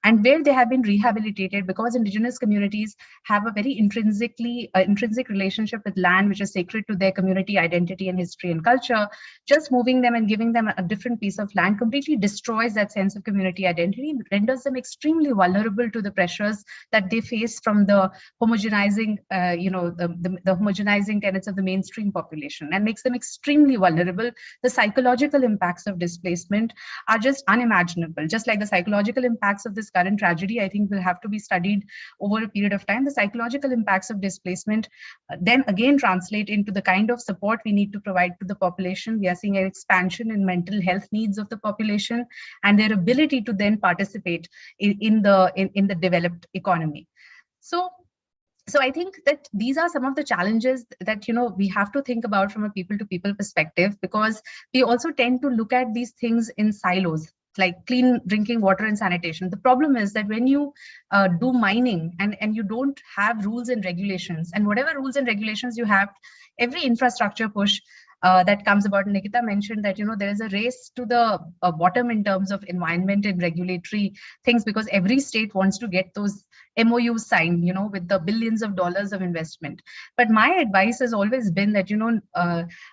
And where they have been rehabilitated, because indigenous communities have a very intrinsic relationship with land, which is sacred to their community identity and history and culture, just moving them and giving them a different piece of land completely destroys that sense of community identity, renders them extremely vulnerable to the pressures that they face from the homogenizing, the homogenizing tenets of the mainstream population, and makes them extremely vulnerable. The psychological impacts of displacement are just unimaginable. Just like the psychological impacts of this current tragedy, I think will have to be studied over a period of time. The psychological impacts of displacement then again translate into the kind of support we need to provide to the population. We are seeing an expansion in mental health needs of the population and their ability to then participate in the developed economy. So I think that these are some of the challenges that, we have to think about from a people-to-people perspective, because we also tend to look at these things in silos, like clean drinking water and sanitation. The problem is that when you do mining and you don't have rules and regulations, and whatever rules and regulations you have, every infrastructure push that comes about. Nikita mentioned that, there is a race to the bottom in terms of environment and regulatory things, because every state wants to get those MOUs signed, with the billions of dollars of investment. But my advice has always been that,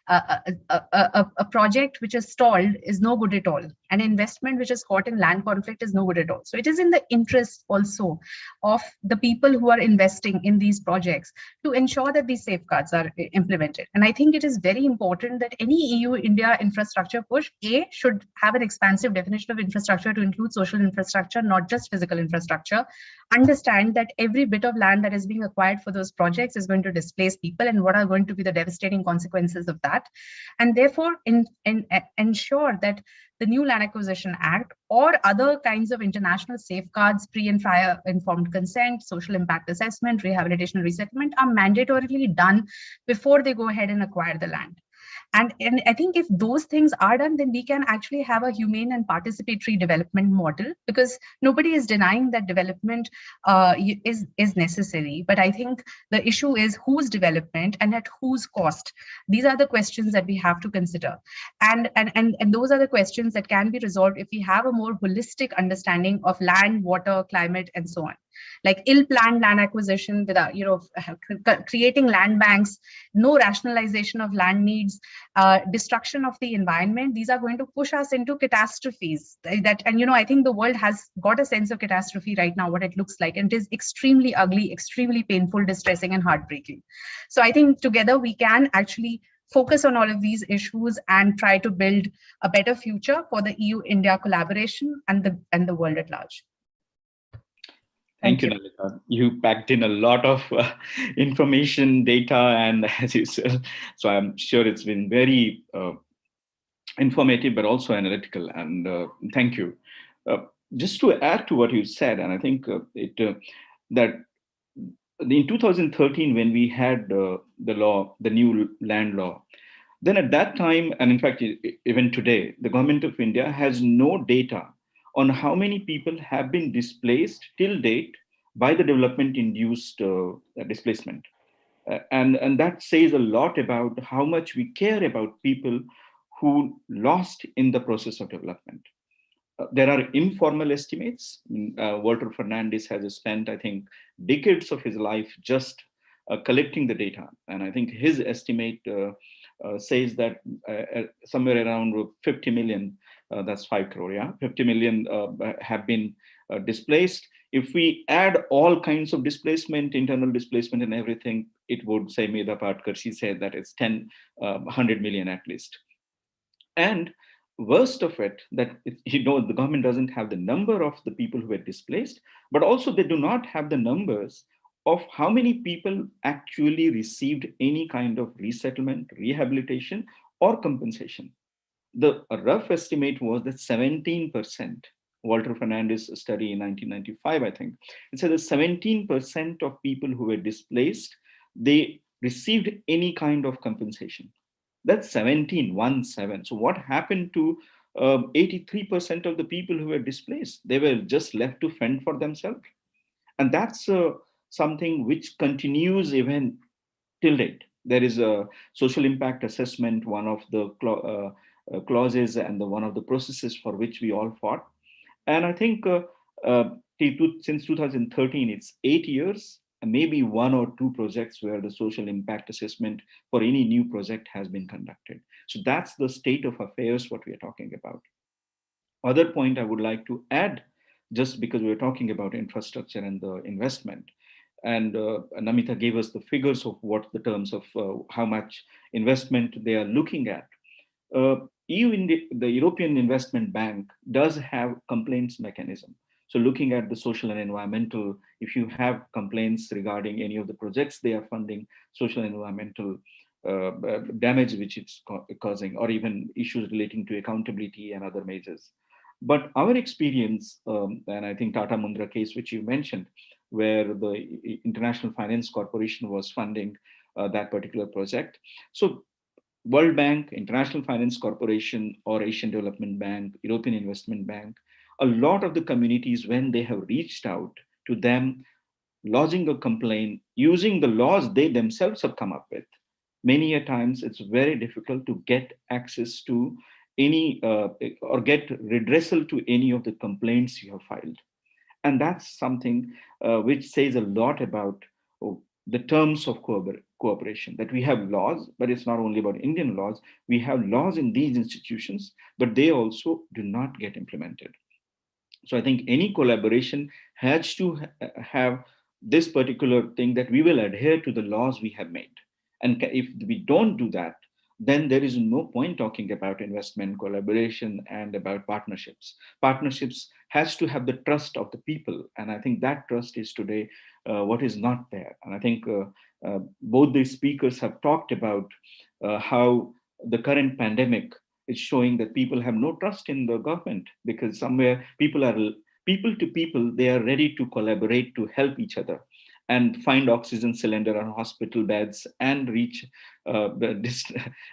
a project which is stalled is no good at all. An investment which is caught in land conflict is no good at all. So it is in the interest also of the people who are investing in these projects to ensure that these safeguards are implemented. And I think it is very important that any EU-India infrastructure push, should have an expansive definition of infrastructure to include social infrastructure, not just physical infrastructure. Understand that every bit of land that is being acquired for those projects is going to displace people, and what are going to be the devastating consequences of that. And therefore, ensure that the new Land Acquisition Act or other kinds of international safeguards, pre and prior informed consent, social impact assessment, rehabilitation, resettlement, are mandatorily done before they go ahead and acquire the land. And I think if those things are done, then we can actually have a humane and participatory development model, because nobody is denying that development is necessary. But I think the issue is whose development and at whose cost. These are the questions that we have to consider. And those are the questions that can be resolved if we have a more holistic understanding of land, water, climate, and so on. Like ill-planned land acquisition without, creating land banks, no rationalization of land needs, destruction of the environment. These are going to push us into catastrophes. I think the world has got a sense of catastrophe right now, what it looks like, and it is extremely ugly, extremely painful, distressing, and heartbreaking. So I think together we can actually focus on all of these issues and try to build a better future for the EU-India collaboration and the world at large. Thank you, Namita. You packed in a lot of information, data, and as you said, so I'm sure it's been very informative, but also analytical. And thank you. Just to add to what you said, and I think that in 2013, when we had the new land law, then at that time, and in fact, even today, the government of India has no data on how many people have been displaced till date by the development-induced displacement. And that says a lot about how much we care about people who lost in the process of development. There are informal estimates. Walter Fernandez has spent, I think, decades of his life just collecting the data. And I think his estimate says that somewhere around 50 million, that's 5 crore, yeah, 50 million have been displaced. If we add all kinds of displacement, internal displacement and everything, it would say, Medha Patkar, she said that it's 100 million at least. And worst of it, that the government doesn't have the number of the people who were displaced, but also they do not have the numbers of how many people actually received any kind of resettlement, rehabilitation, or compensation. The rough estimate was that 17%, Walter Fernandez study in 1995, I think, it said that 17% of people who were displaced, they received any kind of compensation. That's 17. So what happened to 83% of the people who were displaced? They were just left to fend for themselves. And that's something which continues even till date. There is a social impact assessment, one of the clauses and one of the processes for which we all fought. And I think since 2013, it's 8 years, and maybe 1 or 2 projects where the social impact assessment for any new project has been conducted. So that's the state of affairs, what we are talking about. Other point I would like to add, just because we were talking about infrastructure and the investment, and Namita gave us the figures of what the terms of how much investment they are looking at. The European Investment Bank does have complaints mechanism. So looking at the social and environmental, if you have complaints regarding any of the projects they are funding, social and environmental damage which it's causing, or even issues relating to accountability and other measures. But our experience, and I think Tata Mundra case, which you mentioned, where the International Finance Corporation was funding that particular project. So World Bank, International Finance Corporation, or Asian Development Bank, European Investment Bank, a lot of the communities, when they have reached out to them, lodging a complaint, using the laws they themselves have come up with, many a times it's very difficult to get access to any or get redressal to any of the complaints you have filed. And that's something which says a lot about the terms of cooperation, that we have laws, but it's not only about Indian laws. We have laws in these institutions, but they also do not get implemented. So I think any collaboration has to have this particular thing, that we will adhere to the laws we have made. And if we don't do that, then there is no point talking about investment, collaboration, and about partnerships. Partnerships has to have the trust of the people. And I think that trust is today what is not there. And I think both the speakers have talked about how the current pandemic is showing that people have no trust in the government, because somewhere people to people, they are ready to collaborate to help each other and find oxygen cylinder on hospital beds and reach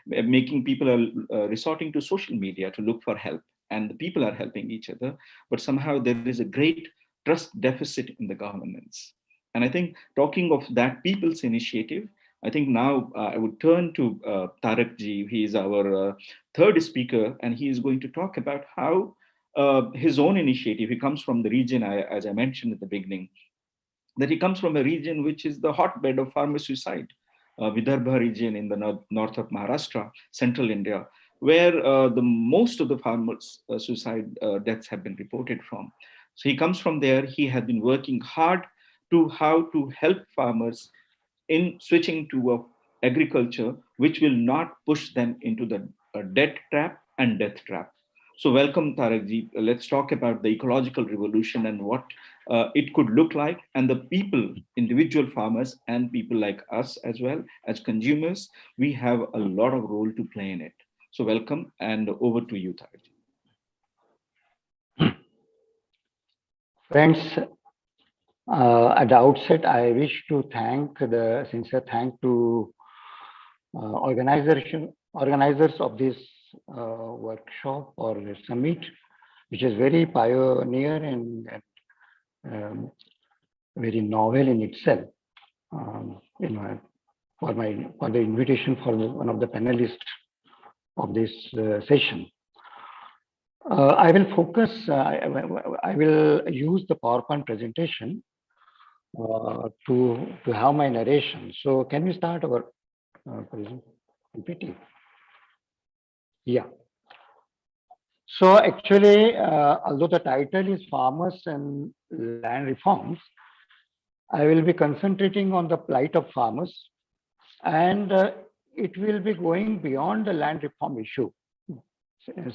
making people are resorting to social media to look for help, and the people are helping each other, but somehow there is a great trust deficit in the governance. And I think, talking of that people's initiative, I think now I would turn to Tarak ji. He is our third speaker, and he is going to talk about how his own initiative. He comes from the region, as I mentioned at the beginning, that he comes from a region which is the hotbed of farmer suicide, Vidarbha region in the north of Maharashtra, central India, where the most of the farmers' suicide deaths have been reported from. So he comes from there. He has been working hard to how to help farmers in switching to agriculture, which will not push them into the debt trap and death trap. So welcome, Tarak ji. Let's talk about the ecological revolution and what it could look like, and the people, individual farmers and people like us as well as consumers, we have a lot of role to play in it. So welcome, and over to you, Tarak ji. Friends, at the outset, I wish to thank the sincere thank to organizers of this workshop or summit, which is very pioneer and very novel in itself. For the invitation for one of the panelists of this session. I will focus. I will use the PowerPoint presentation to have my narration. So can we start our PPT? Yeah. So actually, although the title is Farmers and Land Reforms, I will be concentrating on the plight of farmers, and it will be going beyond the land reform issue,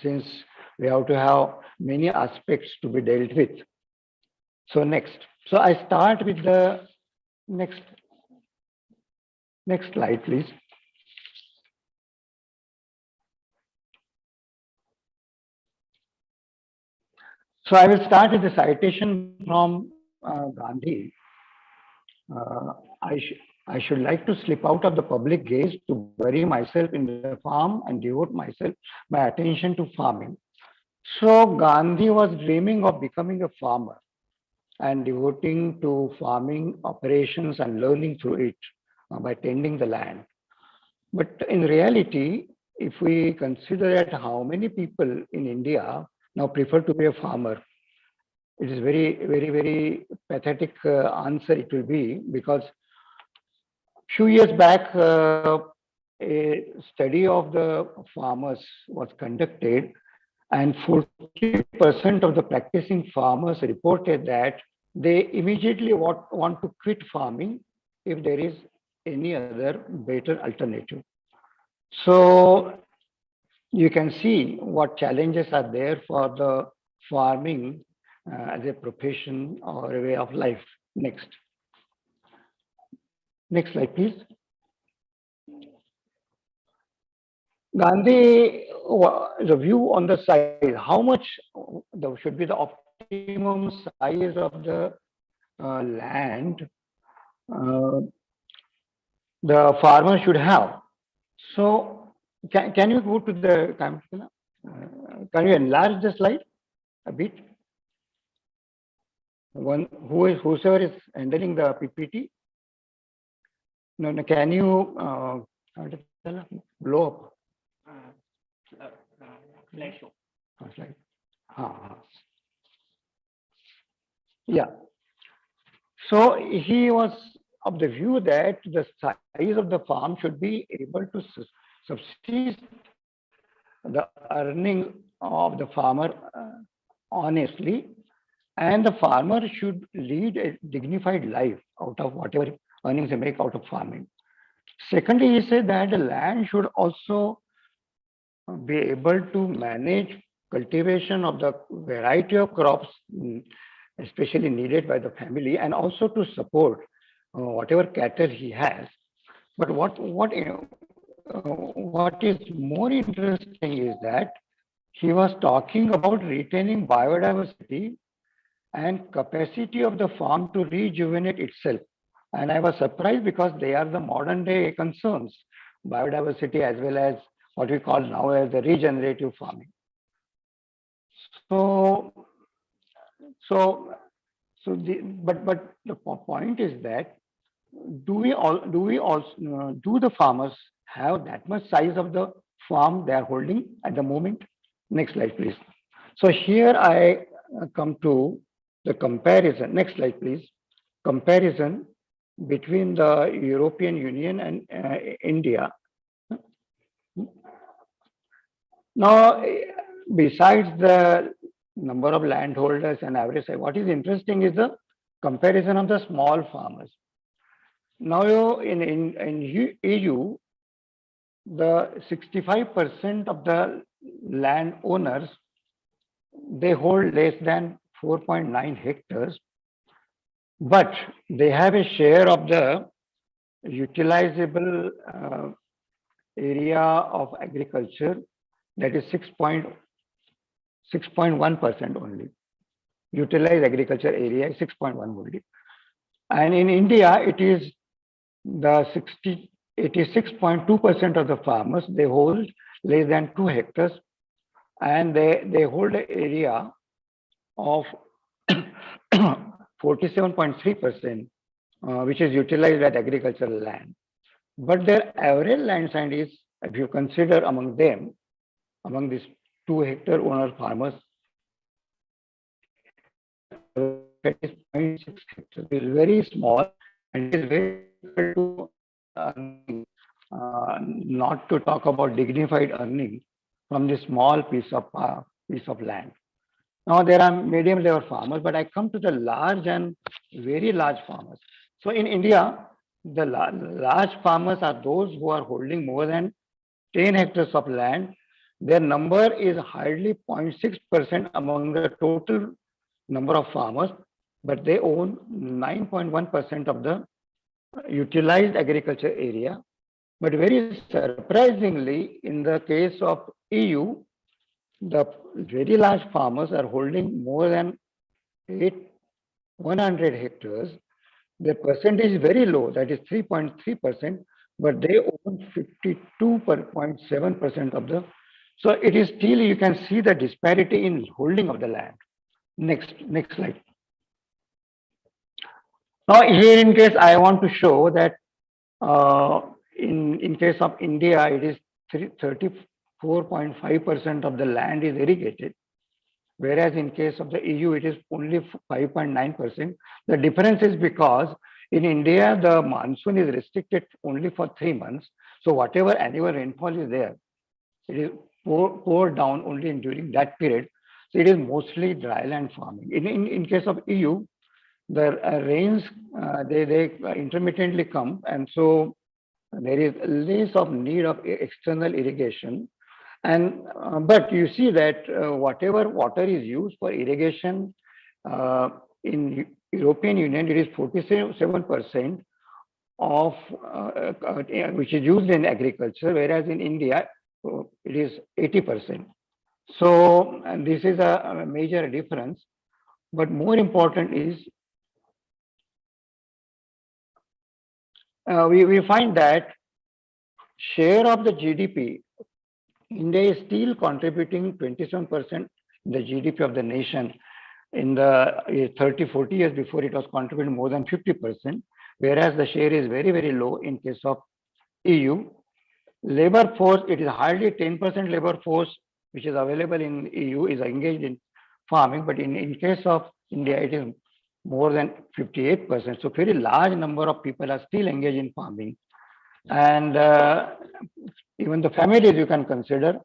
since we have to have many aspects to be dealt with. So next. So I start with the next slide, please. So I will start with the citation from Gandhi. I should like to slip out of the public gaze to bury myself in the farm and devote my attention to farming. So Gandhi was dreaming of becoming a farmer and devoting to farming operations and learning through it by tending the land. But in reality, if we consider that how many people in India now prefer to be a farmer, it is very pathetic answer it will be, because few years back, a study of the farmers was conducted, and 40% of the practicing farmers reported that they immediately want to quit farming if there is any other better alternative. So you can see what challenges are there for the farming as a profession or a way of life. Next slide, please. Gandhi, the view on the size, how much should be the optimum size of the land the farmer should have. So can you go to the, can you enlarge the slide a bit? Whoever is handling the PPT. No, can you blow up? Slide. Yeah. So he was of the view that the size of the farm should be able to subsist the earning of the farmer honestly, and the farmer should lead a dignified life out of whatever earnings they make out of farming. Secondly, he said that the land should also be able to manage cultivation of the variety of crops, especially needed by the family, and also to support whatever cattle he has. But what is more interesting is that he was talking about retaining biodiversity and capacity of the farm to rejuvenate itself. And I was surprised because they are the modern day concerns. biodiversity as well as what we call now as the regenerative farming. So, so, but the point is that do the farmers have that much size of the farm they are holding at the moment? Next slide, please. So here I come to the comparison. Next slide, please. Comparison between the European Union and India. Now, besides the number of landholders and average size, what is interesting is the comparison of the small farmers. Now, in EU, the 65% of the landowners, they hold less than 4.9 hectares, but they have a share of the utilizable area of agriculture that is 6.1% only. Utilized agriculture area is 6.1 only. And in India, it is the 86.2% of the farmers, they hold less than 2 hectares, and they hold an area of 47.3%, which is utilized as agricultural land. But their average land size is, if you consider among them, among these 2 hectare owner farmers, that is 0.6 hectares. It is very small and it is very difficult to not to talk about dignified earning from this small piece of land. Now there are medium level farmers, but I come to the large and very large farmers. So in India, the large farmers are those who are holding more than 10 hectares of land. Their number is hardly 0.6% among the total number of farmers, but they own 9.1% of the utilized agriculture area. But very surprisingly, in the case of EU, the very large farmers are holding more than 100 hectares. The percentage is very low, that is 3.3%, but they own 52.7% of the. So it is still, you can see the disparity in holding of the land. Next slide. Now here in case I want to show that in case of India, it is 34.5% of the land is irrigated, whereas in case of the EU, it is only 5.9%. The difference is because in India, the monsoon is restricted only for 3 months. So whatever annual rainfall is there, it is poured down only during that period. So it is mostly dryland farming. In case of EU, the rains, they intermittently come, and so there is less of need of external irrigation. And but you see that whatever water is used for irrigation in European Union, it is 47% of which is used in agriculture, whereas in India it is 80%. So and this is a major difference. But more important is we find that share of the GDP, India is still contributing 27% the GDP of the nation. In the 30-40 years before, it was contributing more than 50%, whereas the share is very, very low in case of EU. Labor force, it is hardly 10% labor force which is available in EU is engaged in farming, but in case of India, it is more than 58%. So very large number of people are still engaged in farming. And even the families you can consider,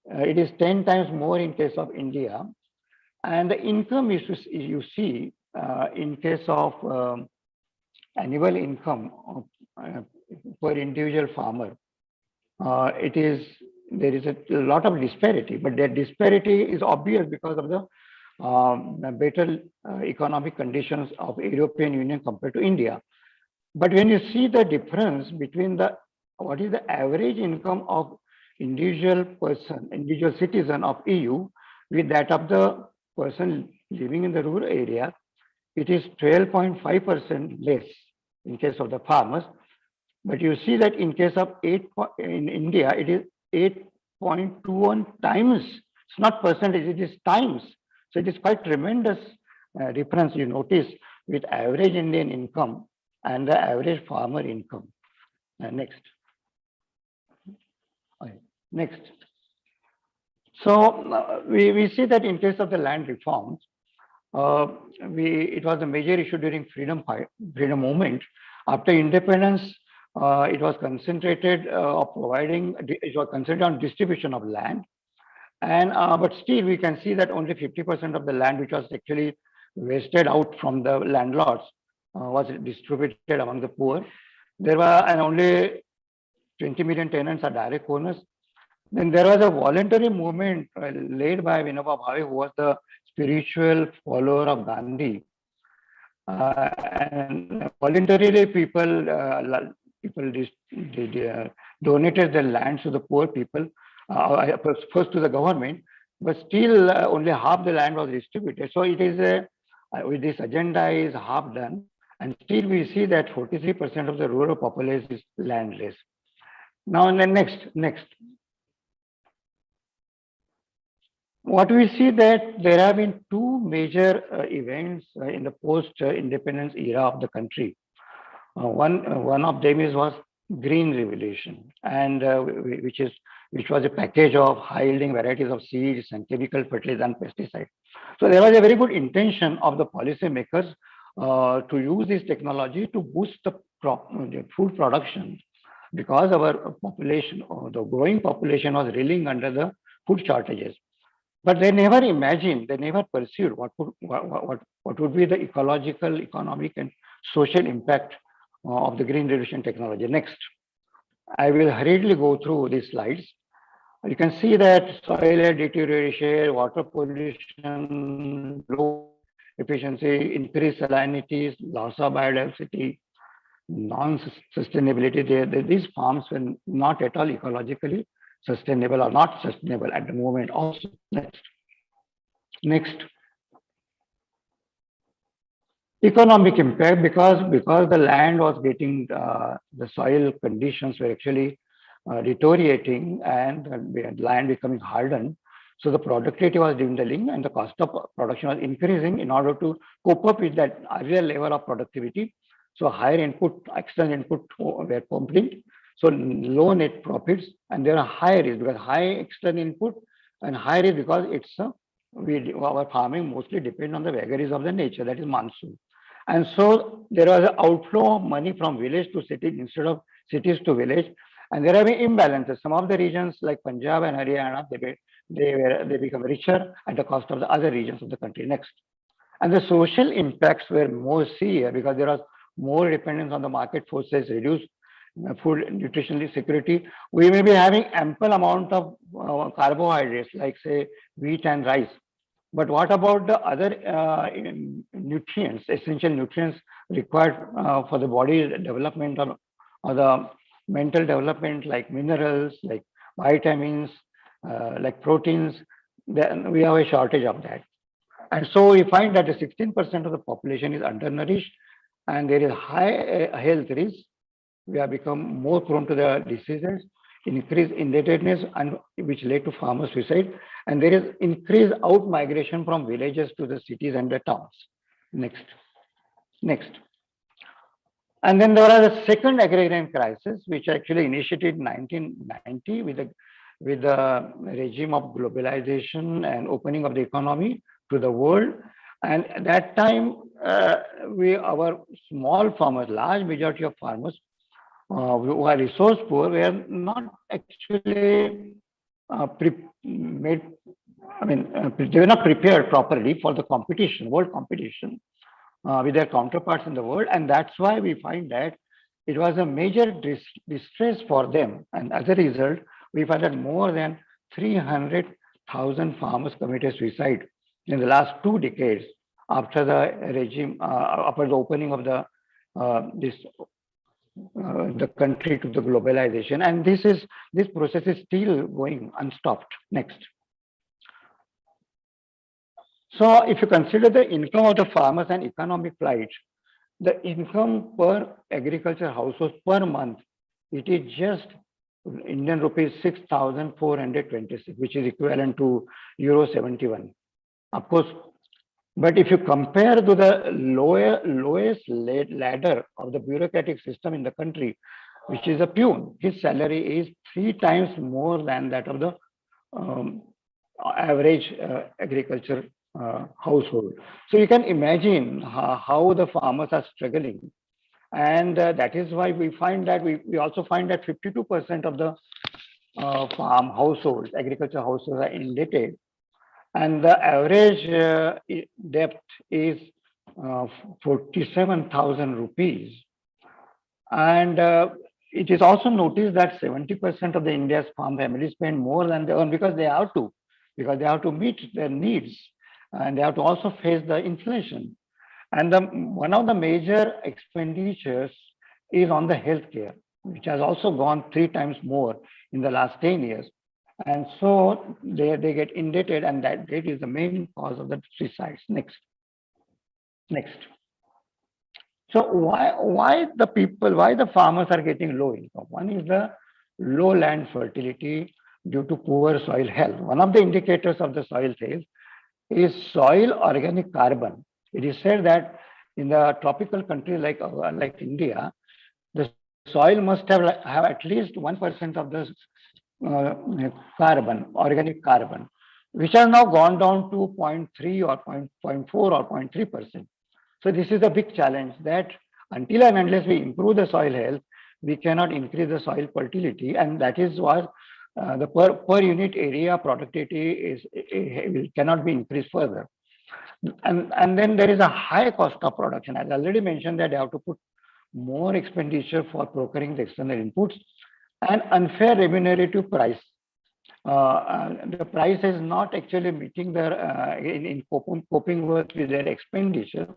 it is 10 times more in case of India. And the income is you see in case of annual income per individual farmer, there is a lot of disparity, but that disparity is obvious because of the better economic conditions of European Union compared to India. But when you see the difference between what is the average income of individual citizen of EU with that of the person living in the rural area, it is 12.5% less in case of the farmers. But you see that in case of in India, it is 8.21 times. It's not percentage, it is times. So it is quite tremendous difference you notice with average Indian income and the average farmer income. Next. Okay. Next. So we see that in case of the land reforms, it was a major issue during freedom movement. After independence, it was concentrated it was concentrated on distribution of land. And but still we can see that only 50% of the land which was actually wasted out from the landlords was distributed among the poor. There were and only 20 million tenants are direct owners. Then there was a voluntary movement led by Wahi, who was the spiritual follower of Gandhi. And voluntarily people donated their lands to the poor people, first to the government, but still only half the land was distributed. So it is with this agenda is half done, and still we see that 43% of the rural population is landless. Now, next. What we see that there have been two major events in the post-independence era of the country. One of them was Green Revolution, and which was a package of high-yielding varieties of seeds and chemical fertilizers and pesticides. So there was a very good intention of the policymakers to use this technology to boost the food production, because our population, or the growing population, was reeling under the food shortages. But they never imagined, they never pursued what would be the ecological, economic, and social impact of the Green Revolution technology. Next. I will hurriedly go through these slides. You can see that soil deterioration, water pollution, low efficiency, increased salinities, loss of biodiversity, non-sustainability. These farms were not at all ecologically sustainable, or not sustainable at the moment also. Next. Economic impact, because the land was getting, the soil conditions were actually deteriorating, and the land becoming hardened. So the productivity was dwindling and the cost of production was increasing in order to cope up with that earlier level of productivity. So higher input, external input were pumped in. So low net profits, and there are high risk, because high external input and high risk because it's our farming mostly depend on the vagaries of the nature, that is monsoon. And so there was an outflow of money from village to city instead of cities to village, and there have been imbalances. Some of the regions like Punjab and Haryana, they become richer at the cost of the other regions of the country. Next. And the social impacts were more severe because there was more dependence on the market forces, reduced food nutritional security. We may be having ample amount of carbohydrates like say wheat and rice, but what about the other nutrients, essential nutrients required for the body development, or the mental development, like minerals, like vitamins, like proteins? Then we have a shortage of that. And so we find that 16% of the population is undernourished, and there is high health risk. We have become more prone to the diseases, increased indebtedness, and which led to farmer suicide. And there is increased out migration from villages to the cities and the towns. Next. And then there was a second agrarian crisis, which actually initiated in 1990 with the regime of globalization and opening of the economy to the world. And at that time, our small farmers, large majority of farmers who are resource poor, were not actually they were not prepared properly for the competition, world competition with their counterparts in the world. And that's why we find that it was a major distress for them. And as a result, we find that more than 300,000 farmers committed suicide in the last 2 decades after the regime, after the opening of the country to the globalization. And this process is still going unstopped. Next. So if you consider the income of the farmers and economic plight, the income per agriculture household per month it is just Indian rupees 6,426, which is equivalent to euro 71. Of course, but if you compare to the lowest ladder of the bureaucratic system in the country, which is a peon, his salary is 3 times more than that of the average agriculture household. So you can imagine how the farmers are struggling. And that is why we find that we also find that 52% of the farm households, agriculture households are indebted. And the average debt is 47,000 rupees. And it is also noticed that 70% of the India's farm families spend more than they earn because they have to meet their needs, and they have to also face the inflation. And one of the major expenditures is on the healthcare, which has also gone 3 times more in the last 10 years. And so they get indebted, and that debt is the main cause of the suicides. Next. So why the farmers are getting low income? One is the low land fertility due to poor soil health. One of the indicators of the soil health is soil organic carbon. It is said that in the tropical countries like India, the soil must have at least 1% of the organic carbon, which has now gone down to 0.3 or 0.4 or 0.3%. So this is a big challenge, that until and unless we improve the soil health, we cannot increase the soil fertility, and that is why the per unit area productivity cannot be increased further. And then there is a high cost of production. As I already mentioned, that they have to put more expenditure for procuring the external inputs, and unfair remunerative price. The price is not actually meeting their in coping with their expenditure,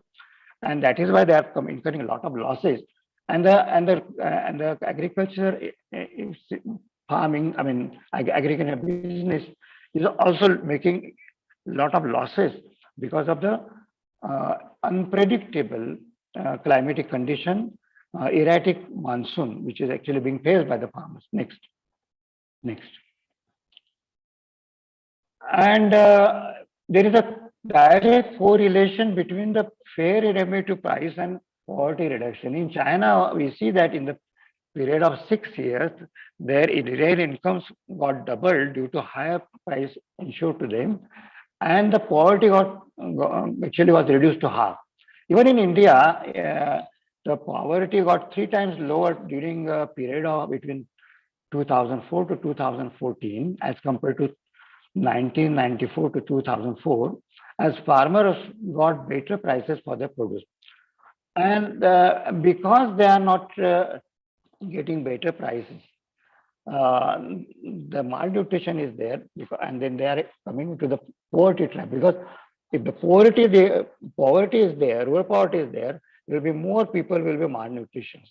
and that is why they are incurring a lot of losses. And the agriculture farming, I mean, agriculture business is also making a lot of losses because of the unpredictable climatic condition, erratic monsoon, which is actually being faced by the farmers. Next. And there is a direct correlation between the fair remunerative price and poverty reduction. In China, we see that in the period of 6 years, their real incomes got doubled due to higher price ensured to them, and the poverty actually was reduced to half. Even in India, the poverty got 3 times lower during a period of between 2004 to 2014 as compared to 1994 to 2004, as farmers got better prices for their produce. And because they are not getting better prices, the malnutrition is there, and then they are coming into the poverty trap. Because if the poverty is there, rural poverty is there will be more people will be malnutrition.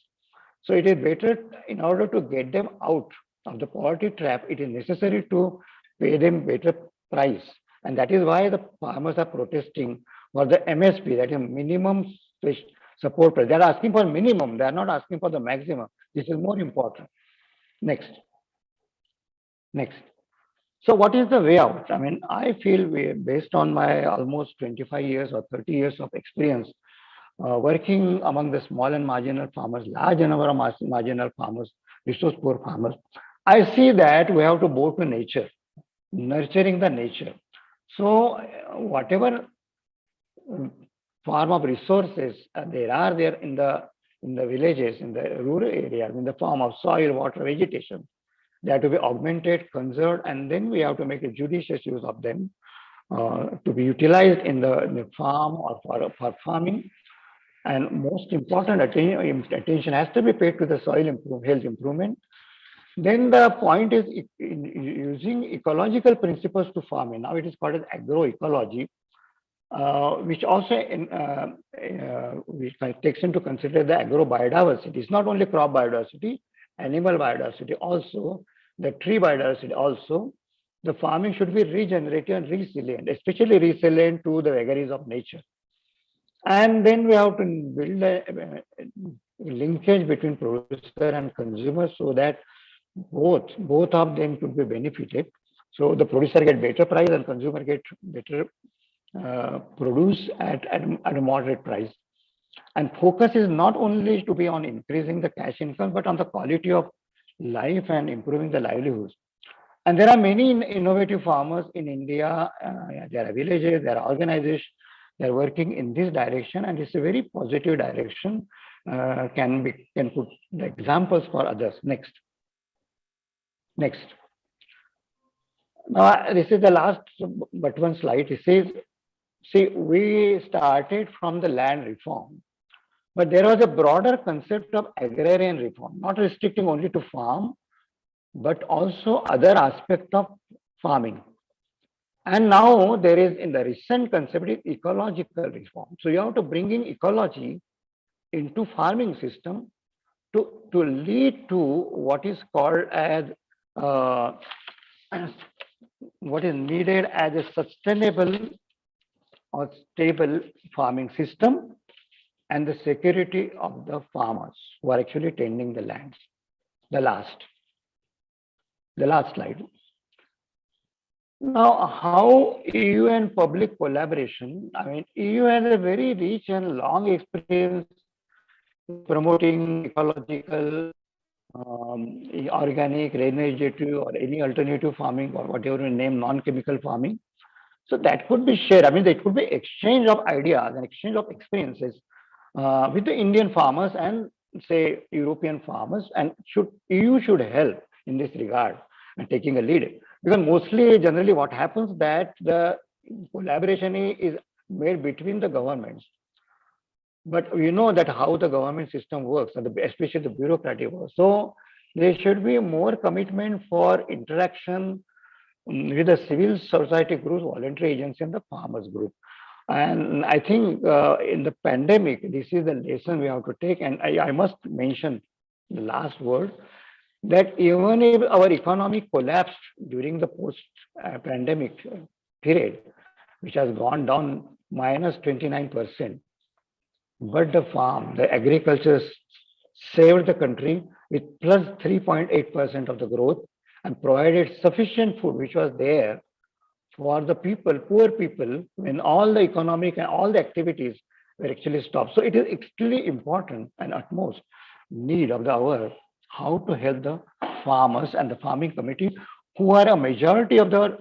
So it is better, in order to get them out of the poverty trap, it is necessary to pay them better price. And that is why the farmers are protesting for the MSP, that is minimum support price. They are asking for minimum, they are not asking for the maximum. This is more important. Next. So what is the way out? I mean, I feel based on my almost 25 years or 30 years of experience working among the small and marginal farmers, large number of marginal farmers, resource poor farmers, I see that we have to bow to nature, nurturing the nature. So whatever form of resources there are there in the villages, in the rural areas, in the form of soil, water, vegetation, they have to be augmented, conserved, and then we have to make a judicious use of them to be utilized in the farm or for farming. And most important, attention has to be paid to the soil health improvement. Then the point is using ecological principles to farming. Now it is called as agroecology, which also which takes into consider the agrobiodiversity. It's not only crop biodiversity, animal biodiversity also, the tree biodiversity also. The farming should be regenerative and resilient, especially resilient to the vagaries of nature. And then we have to build linkage between producer and consumer so that both of them could be benefited. So the producer get better price and consumer get better produce at a moderate price. And focus is not only to be on increasing the cash income, but on the quality of life and improving the livelihoods. And there are many innovative farmers in India. There are villages, there are organizations, they are working in this direction, and it's a very positive direction. Can put the examples for others. Next. Now, this is the last but one slide. It says, see, we started from the land reform, but there was a broader concept of agrarian reform, not restricting only to farm, but also other aspects of farming. And now there is, in the recent concept, is ecological reform. So you have to bring in ecology into farming system to lead to what is called as what is needed as a sustainable or stable farming system and the security of the farmers who are actually tending the lands. The last slide. Now, how EU and public collaboration? I mean, EU has a very rich and long experience promoting ecological, organic, regenerative, or any alternative farming, or whatever you name, non-chemical farming. So that could be shared. I mean, there could be exchange of ideas and exchange of experiences with the Indian farmers and say European farmers, and EU should help in this regard and taking a lead. Because mostly, generally, what happens that the collaboration is made between the governments. But we know that how the government system works, and especially the bureaucratic work. So there should be more commitment for interaction with the civil society groups, voluntary agency, and the farmers group. And I think in the pandemic, this is the lesson we have to take. And I must mention the last word, that even if our economy collapsed during the post-pandemic period, which has gone down minus 29%, but the agriculture saved the country with plus 3.8% of the growth and provided sufficient food, which was there for the people, poor people, when all the economic and all the activities were actually stopped. So it is extremely important and utmost need of the hour how to help the farmers and the farming community, who are a majority of the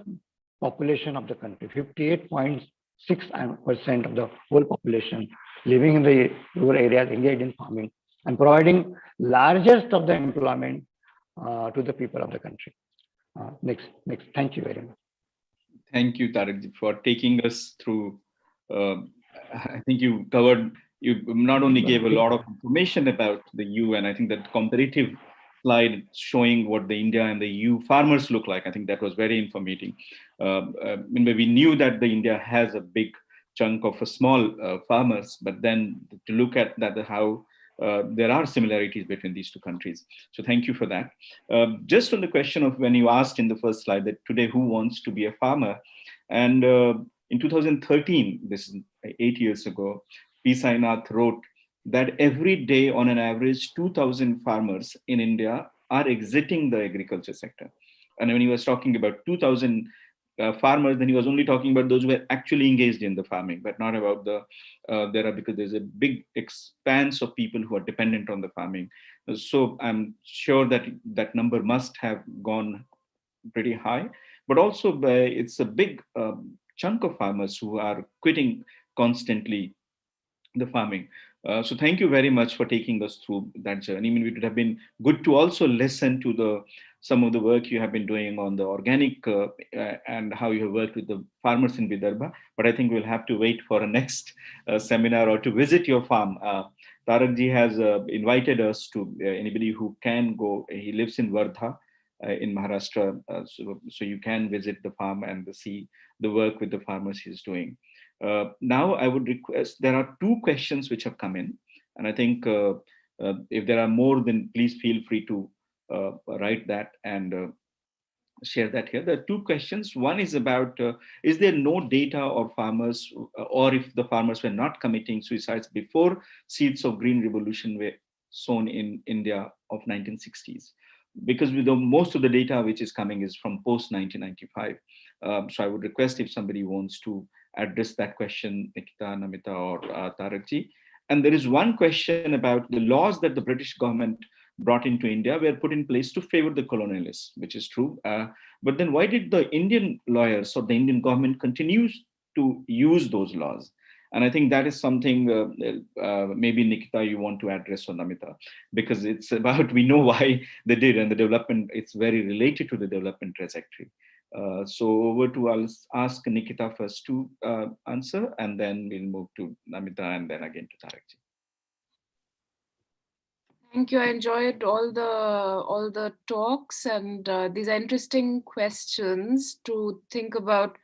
population of the country, 58.6% of the whole population living in the rural areas engaged in farming and providing largest of the employment to the people of the country. Next. Thank you very much. Thank you, Tarak, for taking us through. I think you not only gave a lot of information about the EU, and I think that comparative slide showing what the India and the EU farmers look like, I think that was very informative. We knew that the India has a big chunk of small farmers, but then to look at that, how there are similarities between these two countries. So thank you for that. Just on the question of when you asked in the first slide that today who wants to be a farmer, and in 2013, this is 8 years ago, P. Sainath wrote that every day on an average 2,000 farmers in India are exiting the agriculture sector. And when he was talking about 2,000 farmers, then he was only talking about those who were actually engaged in the farming, but not about because there's a big expanse of people who are dependent on the farming. So I'm sure that that number must have gone pretty high, but also it's a big chunk of farmers who are quitting constantly the farming. So thank you very much for taking us through that journey. I mean, it would have been good to also listen to some of the work you have been doing on the organic and how you have worked with the farmers in Vidarbha. But I think we'll have to wait for a next seminar or to visit your farm. Tarak ji has invited us to anybody who can go. He lives in Wardha in Maharashtra. So you can visit the farm and see the work with the farmers he's doing. Now I would request, there are two questions which have come in, and I think if there are more, then please feel free to write that and share that here. There are two questions. One is about, is there no data or farmers, or if the farmers were not committing suicides before Seeds of Green Revolution were sown in India of 1960s, because with most of the data which is coming is from post 1995. So I would request if somebody wants to address that question, Nikita, Namita, or Tarakji. And there is one question about the laws that the British government brought into India were put in place to favor the colonialists, which is true. But then why did the Indian lawyers or the Indian government continues to use those laws? And I think that is something maybe Nikita, you want to address, or Namita, because it's about, we know why they did, and the development, it's very related to the development trajectory. So over to, I'll ask Nikita first to answer, and then we'll move to Namita, and then again to Tarakji. Thank you. I enjoyed all the talks, and these are interesting questions to think about.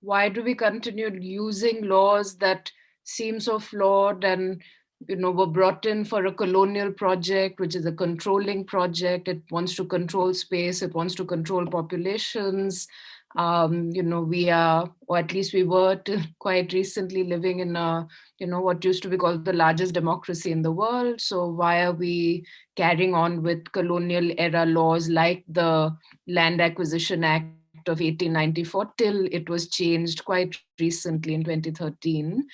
Why do we continue using laws that seem so flawed and were brought in for a colonial project, which is a controlling project? It wants to control space, it wants to control populations. We are, or at least we were till quite recently, living in a, what used to be called the largest democracy in the world. So why are we carrying on with colonial era laws like the Land Acquisition Act of 1894 till it was changed quite recently in 2013?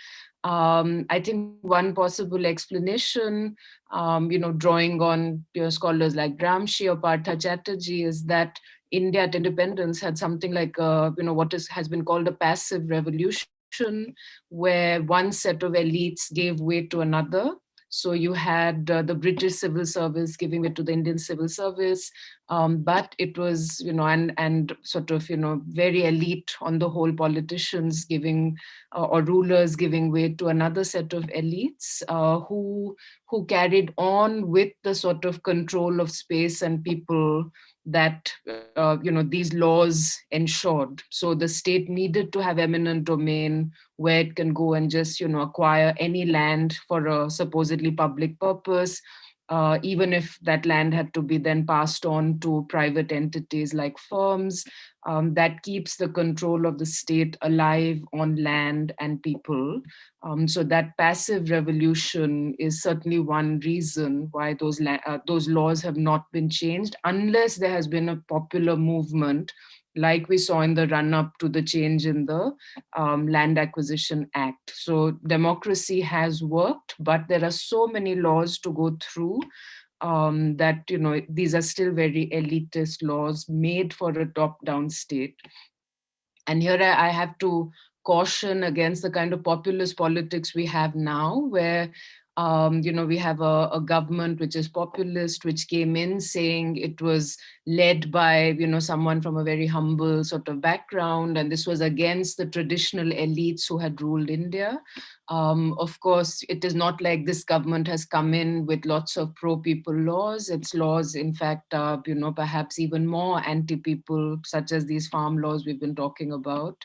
I think one possible explanation, drawing on scholars like Gramsci or Partha Chatterjee, is that India at independence had something like, what has been called a passive revolution, where one set of elites gave way to another. So you had the British civil service giving way to the Indian civil service, but it was, and sort of, very elite on the whole, politicians giving or rulers giving way to another set of elites who carried on with the sort of control of space and people that these laws ensured. So the state needed to have eminent domain where it can go and just acquire any land for a supposedly public purpose, even if that land had to be then passed on to private entities like firms. That keeps the control of the state alive on land and people. So that passive revolution is certainly one reason why those laws have not been changed, unless there has been a popular movement, like we saw in the run-up to the change in the Land Acquisition Act. So democracy has worked, but there are so many laws to go through that these are still very elitist laws made for a top-down state. And here I have to caution against the kind of populist politics we have now, where we have a government which is populist, which came in saying it was led by someone from a very humble sort of background, and this was against the traditional elites who had ruled India. Of course, it is not like this government has come in with lots of pro-people laws. Its laws, in fact, are perhaps even more anti-people, such as these farm laws we've been talking about,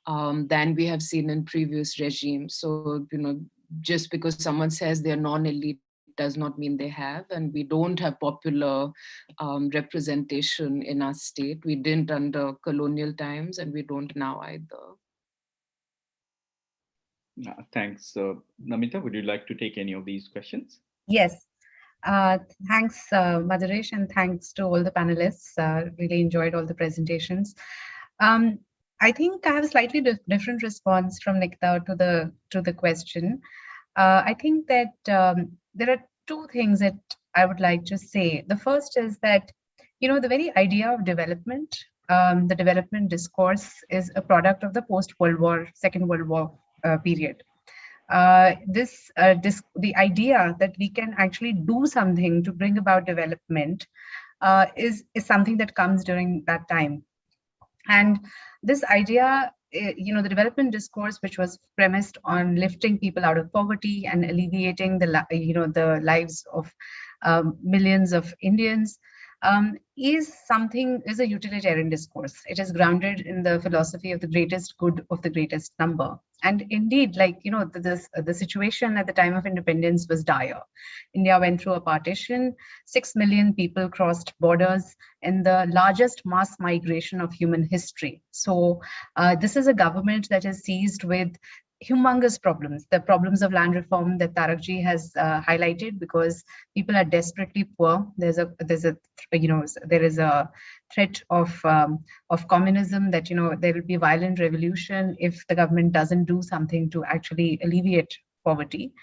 than we have seen in previous regimes. So just because someone says they're non-elite does not mean they have, and we don't have popular representation in our state. We didn't under colonial times, and we don't now either. Thanks. Namita, would you like to take any of these questions? Yes. Thanks, Madhuresh, and thanks to all the panelists. Really enjoyed all the presentations. I think I have a slightly different response from Nikita to the question. I think that there are two things that I would like to say. The first is that, the very idea of development, the development discourse, is a product of the post-World War, Second World War period. The idea that we can actually do something to bring about development is something that comes during that time. And this idea, the development discourse, which was premised on lifting people out of poverty and alleviating the lives of millions of Indians, is a utilitarian discourse. It is grounded in the philosophy of the greatest good of the greatest number. And indeed, the situation at the time of independence was dire. India went through a partition, 6 million people crossed borders in the largest mass migration of human history. So this is a government that is seized with humongous problems, the problems of land reform that Tarak has highlighted, because people are desperately poor. There is a threat of communism, that there will be violent revolution if the government doesn't do something to actually alleviate poverty.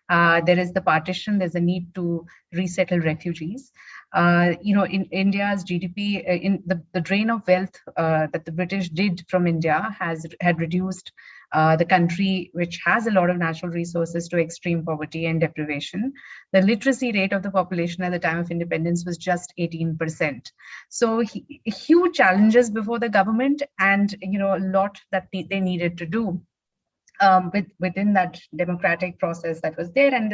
There is the partition. There's a need to resettle refugees. In India's GDP, in the drain of wealth that the British did from India had reduced the country, which has a lot of natural resources, to extreme poverty and deprivation. The literacy rate of the population at the time of independence was just 18%. So huge challenges before the government, and a lot that they needed to do. Within that democratic process that was there, and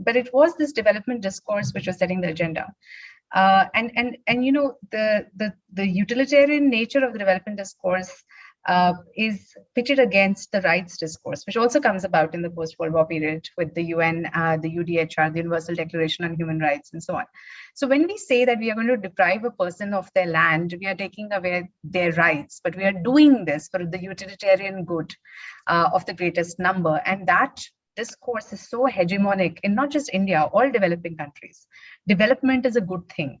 but it was this development discourse which was setting the agenda, the utilitarian nature of the development discourse is pitted against the rights discourse, which also comes about in the post-World War period with the UN, the UDHR, the Universal Declaration on Human Rights, and so on. So when we say that we are going to deprive a person of their land, we are taking away their rights, but we are doing this for the utilitarian good of the greatest number. And that discourse is so hegemonic in not just India, all developing countries. Development is a good thing.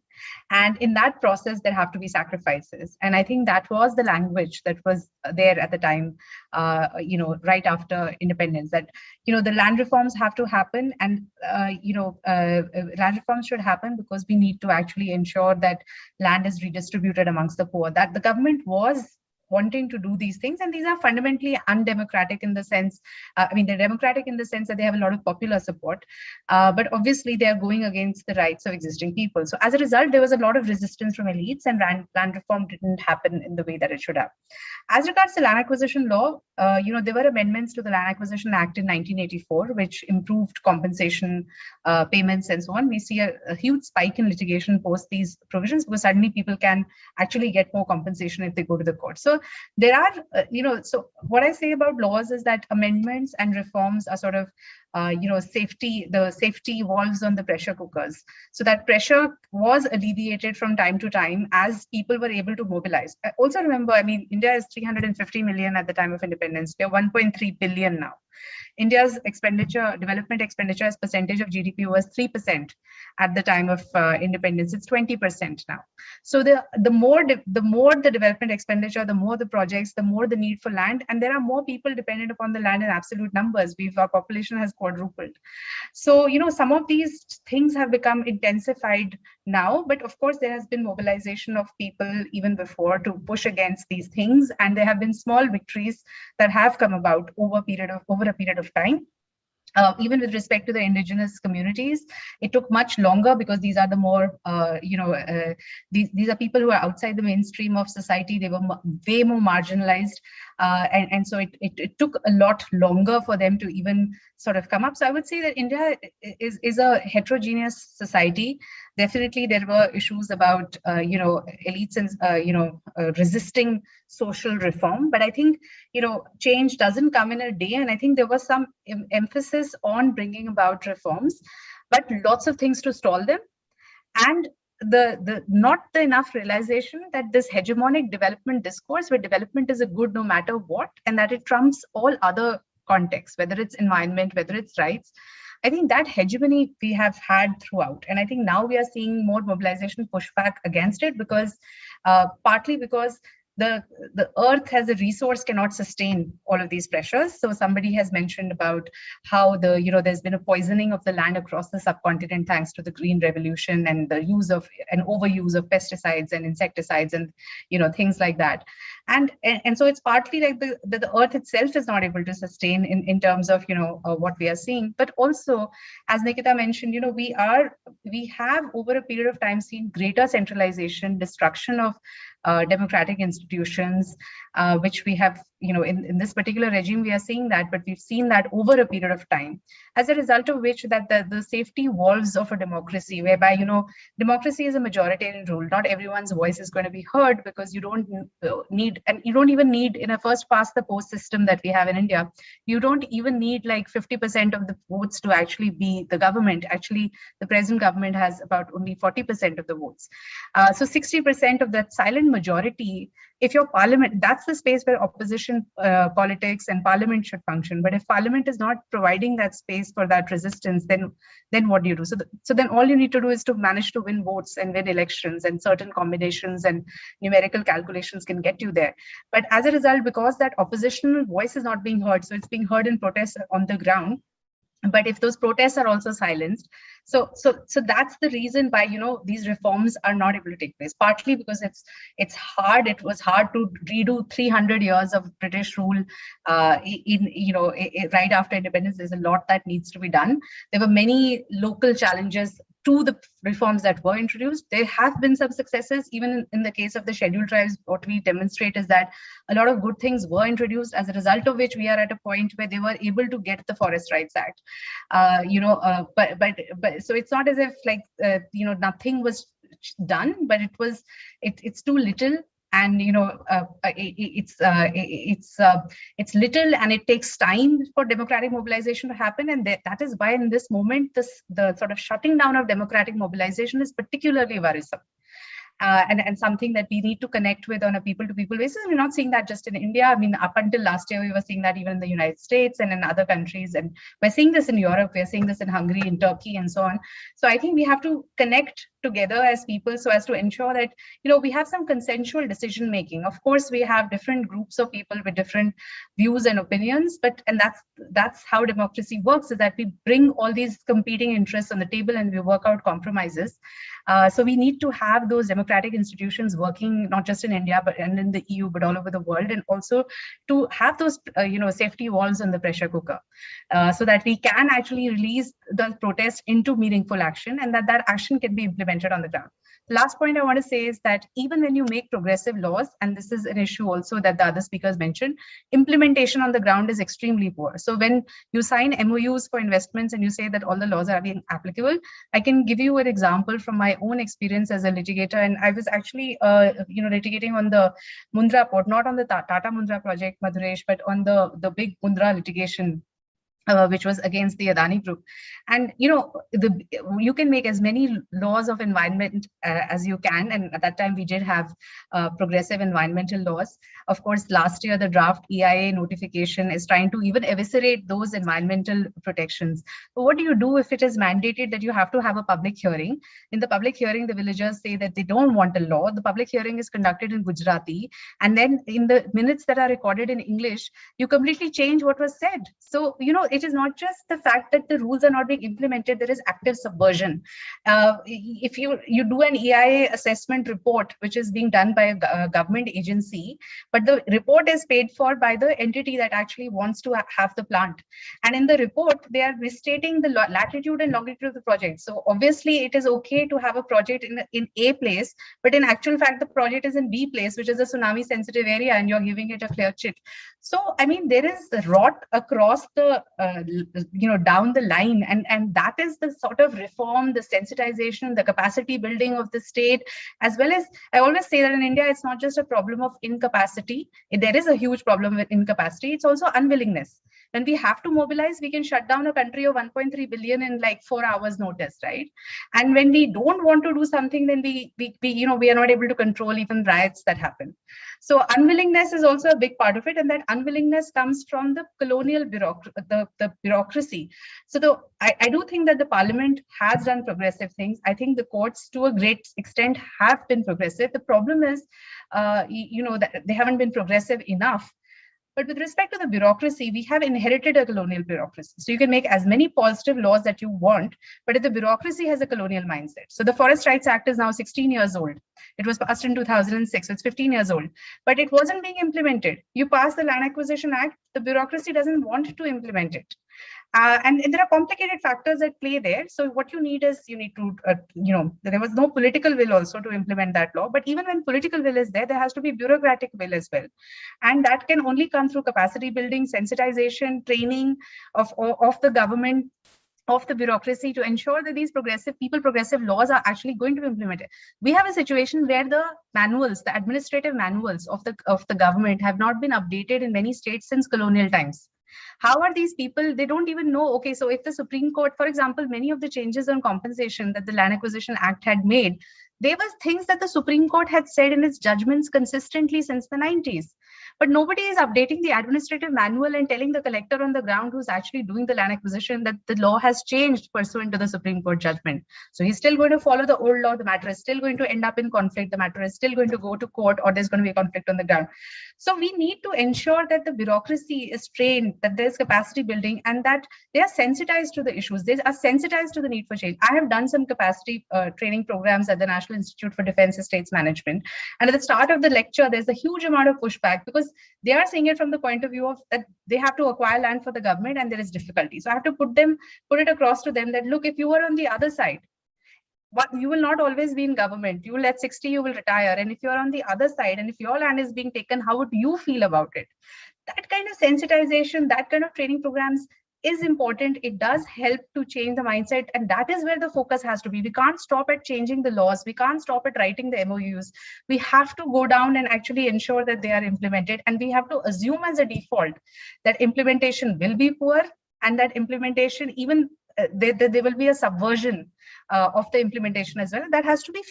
And in that process, there have to be sacrifices. And I think that was the language that was there at the time, right after independence, that, the land reforms have to happen. And, land reforms should happen because we need to actually ensure that land is redistributed amongst the poor, that the government was wanting to do these things. And these are fundamentally undemocratic in the sense, they're democratic in the sense that they have a lot of popular support, but obviously they are going against the rights of existing people. So as a result, there was a lot of resistance from elites, and land reform didn't happen in the way that it should have. As regards to land acquisition law, there were amendments to the Land Acquisition Act in 1984, which improved compensation payments and so on. We see a huge spike in litigation post these provisions, because suddenly people can actually get more compensation if they go to the court. So there are, so what I say about laws is that amendments and reforms are sort of, the safety valves on the pressure cookers. So that pressure was alleviated from time to time as people were able to mobilize. Also remember, India is 350 million at the time of independence. We are 1.3 billion now. India's development expenditure as percentage of GDP was 3% at the time of independence. It's 20% now. So the more the development expenditure, the more the projects, the more the need for land, and there are more people dependent upon the land in absolute numbers. Our population has quadrupled. So some of these things have become intensified now, but of course there has been mobilization of people even before to push against these things, and there have been small victories that have come about over a period of time. Even with respect to the indigenous communities, it took much longer because these are the more, these are people who are outside the mainstream of society. They were way more marginalized. And so it took a lot longer for them to even sort of come up. So I would say that India is a heterogeneous society. Definitely there were issues about, elites and, resisting social reform. But I think, change doesn't come in a day. And I think there was some emphasis on bringing about reforms, but lots of things to stall them. And not enough realization that this hegemonic development discourse, where development is a good no matter what, and that it trumps all other contexts, whether it's environment, whether it's rights. I think that hegemony we have had throughout. And I think now we are seeing more mobilization pushback against it, because partly because the earth as a resource cannot sustain all of these pressures. So somebody has mentioned about how there's been a poisoning of the land across the subcontinent thanks to the Green Revolution and the use of and overuse of pesticides and insecticides and things like that. And so it's partly like the earth itself is not able to sustain in terms of what we are seeing. But also, as Nikita mentioned, we have over a period of time seen greater centralization, destruction of democratic institutions, which we have, in this particular regime, we are seeing that, but we've seen that over a period of time, as a result of which that the safety valves of a democracy, whereby, democracy is a majoritarian rule. Not everyone's voice is going to be heard, because you don't need, and you don't even need in a first past the post system that we have in India, you don't even need like 50% of the votes to actually be the government. Actually, the present government has about only 40% of the votes. So 60% of that silent majority, if your parliament, that's the space where opposition opposition politics and parliament should function. But if parliament is not providing that space for that resistance, then what do you do? So then all you need to do is to manage to win votes and win elections, and certain combinations and numerical calculations can get you there. But as a result, because that oppositional voice is not being heard, so it's being heard in protests on the ground. But if those protests are also silenced, so that's the reason why, you know, these reforms are not able to take place. Partly because it's hard. It was hard to redo 300 years of British rule. Right after independence, there's a lot that needs to be done. There were many local challenges to the reforms that were introduced. There have been some successes, even in the case of the scheduled tribes. What we demonstrate is that a lot of good things were introduced, as a result of which we are at a point where they were able to get the Forest Rights Act. But so it's not as if like nothing was done, but it's too little. And it's little, and it takes time for democratic mobilization to happen. And that is why in this moment, the sort of shutting down of democratic mobilization is particularly worrisome. And something that we need to connect with on a people-to-people basis. We're not seeing that just in India. I mean, up until last year, we were seeing that even in the United States and in other countries. And we're seeing this in Europe, we're seeing this in Hungary, in Turkey, and so on. So I think we have to connect together as people so as to ensure that, we have some consensual decision making. Of course, we have different groups of people with different views and opinions, and that's how democracy works, is that we bring all these competing interests on the table and we work out compromises. So we need to have those democratic institutions working not just in India and in the EU, but all over the world, and also to have those safety walls on the pressure cooker, so that we can actually release the protest into meaningful action, and that action can be implemented on the ground. The last point I want to say is that even when you make progressive laws, and this is an issue also that the other speakers mentioned, implementation on the ground is extremely poor. So when you sign MOUs for investments and you say that all the laws are being applicable, I can give you an example from my own experience as a litigator. And I was actually litigating on the Mundra port, not on the Tata Mundra project, Madhuresh, but on the big Mundra litigation, which was against the Adani group. And you can make as many laws of environment as you can, and at that time we did have progressive environmental laws. Of course, last year the draft EIA notification is trying to even eviscerate those environmental protections. But what do you do if it is mandated that you have to have a public hearing? In the public hearing, the villagers say that they don't want a law. The public hearing is conducted in Gujarati, and then in the minutes that are recorded in English, you completely change what was said. So it is not just the fact that the rules are not being implemented, there is active subversion. If you do an EIA assessment report, which is being done by a government agency, but the report is paid for by the entity that actually wants to have the plant. And in the report, they are misstating the latitude and longitude of the project. So obviously it is okay to have a project in A place, but in actual fact, the project is in B place, which is a tsunami sensitive area, and you're giving it a clear chit. So, I mean, there is rot across the down the line, and that is the sort of reform, the sensitization, the capacity building of the state, as well as, I always say that in India, it's not just a problem of incapacity. There is a huge problem with incapacity. It's also unwillingness. When we have to mobilize, we can shut down a country of 1.3 billion in like 4 hours notice, right? And when we don't want to do something, then we are not able to control even riots that happen. So unwillingness is also a big part of it, and that unwillingness comes from the colonial bureaucracy. So I do think that the parliament has done progressive things. I think the courts, to a great extent, have been progressive. The problem is, that they haven't been progressive enough. But with respect to the bureaucracy, we have inherited a colonial bureaucracy. So you can make as many positive laws that you want, but if the bureaucracy has a colonial mindset. So the Forest Rights Act is now 16 years old. It was passed in 2006, so it's 15 years old, but it wasn't being implemented. You pass the Land Acquisition Act, the bureaucracy doesn't want to implement it. And there are complicated factors at play there. So what you need is, there was no political will also to implement that law. But even when political will is there has to be bureaucratic will as well. And that can only come through capacity building, sensitization, training of the government, of the bureaucracy, to ensure that these progressive laws are actually going to be implemented. We have a situation where the manuals, the administrative manuals of the government have not been updated in many states since colonial times. How are these people? They don't even know. Okay, so if the Supreme Court, for example, many of the changes on compensation that the Land Acquisition Act had made, they were things that the Supreme Court had said in its judgments consistently since the 90s. but nobody is updating the administrative manual and telling the collector on the ground who's actually doing the land acquisition that the law has changed pursuant to the Supreme Court judgment. So he's still going to follow the old law. The matter is still going to end up in conflict. The matter is still going to go to court, or there's going to be a conflict on the ground. So we need to ensure that the bureaucracy is trained, that there's capacity building, and that they are sensitized to the issues. They are sensitized to the need for change. I have done some capacity training programs at the National Institute for Defense Estates Management. And at the start of the lecture, there's a huge amount of pushback because they are seeing it from the point of view of that they have to acquire land for the government and there is difficulty. So I have to put it across to them that, look, if you were on the other side, but you will not always be in government. You will at 60, you will retire. And if you're on the other side, and if your land is being taken, how would you feel about it? That kind of sensitization, that kind of training programs is important. It does help to change the mindset. And that is where the focus has to be. We can't stop at changing the laws. We can't stop at writing the MOUs. We have to go down and actually ensure that they are implemented. And we have to assume as a default that implementation will be poor, and that implementation, even there will be a subversion of the implementation as well. That has to be,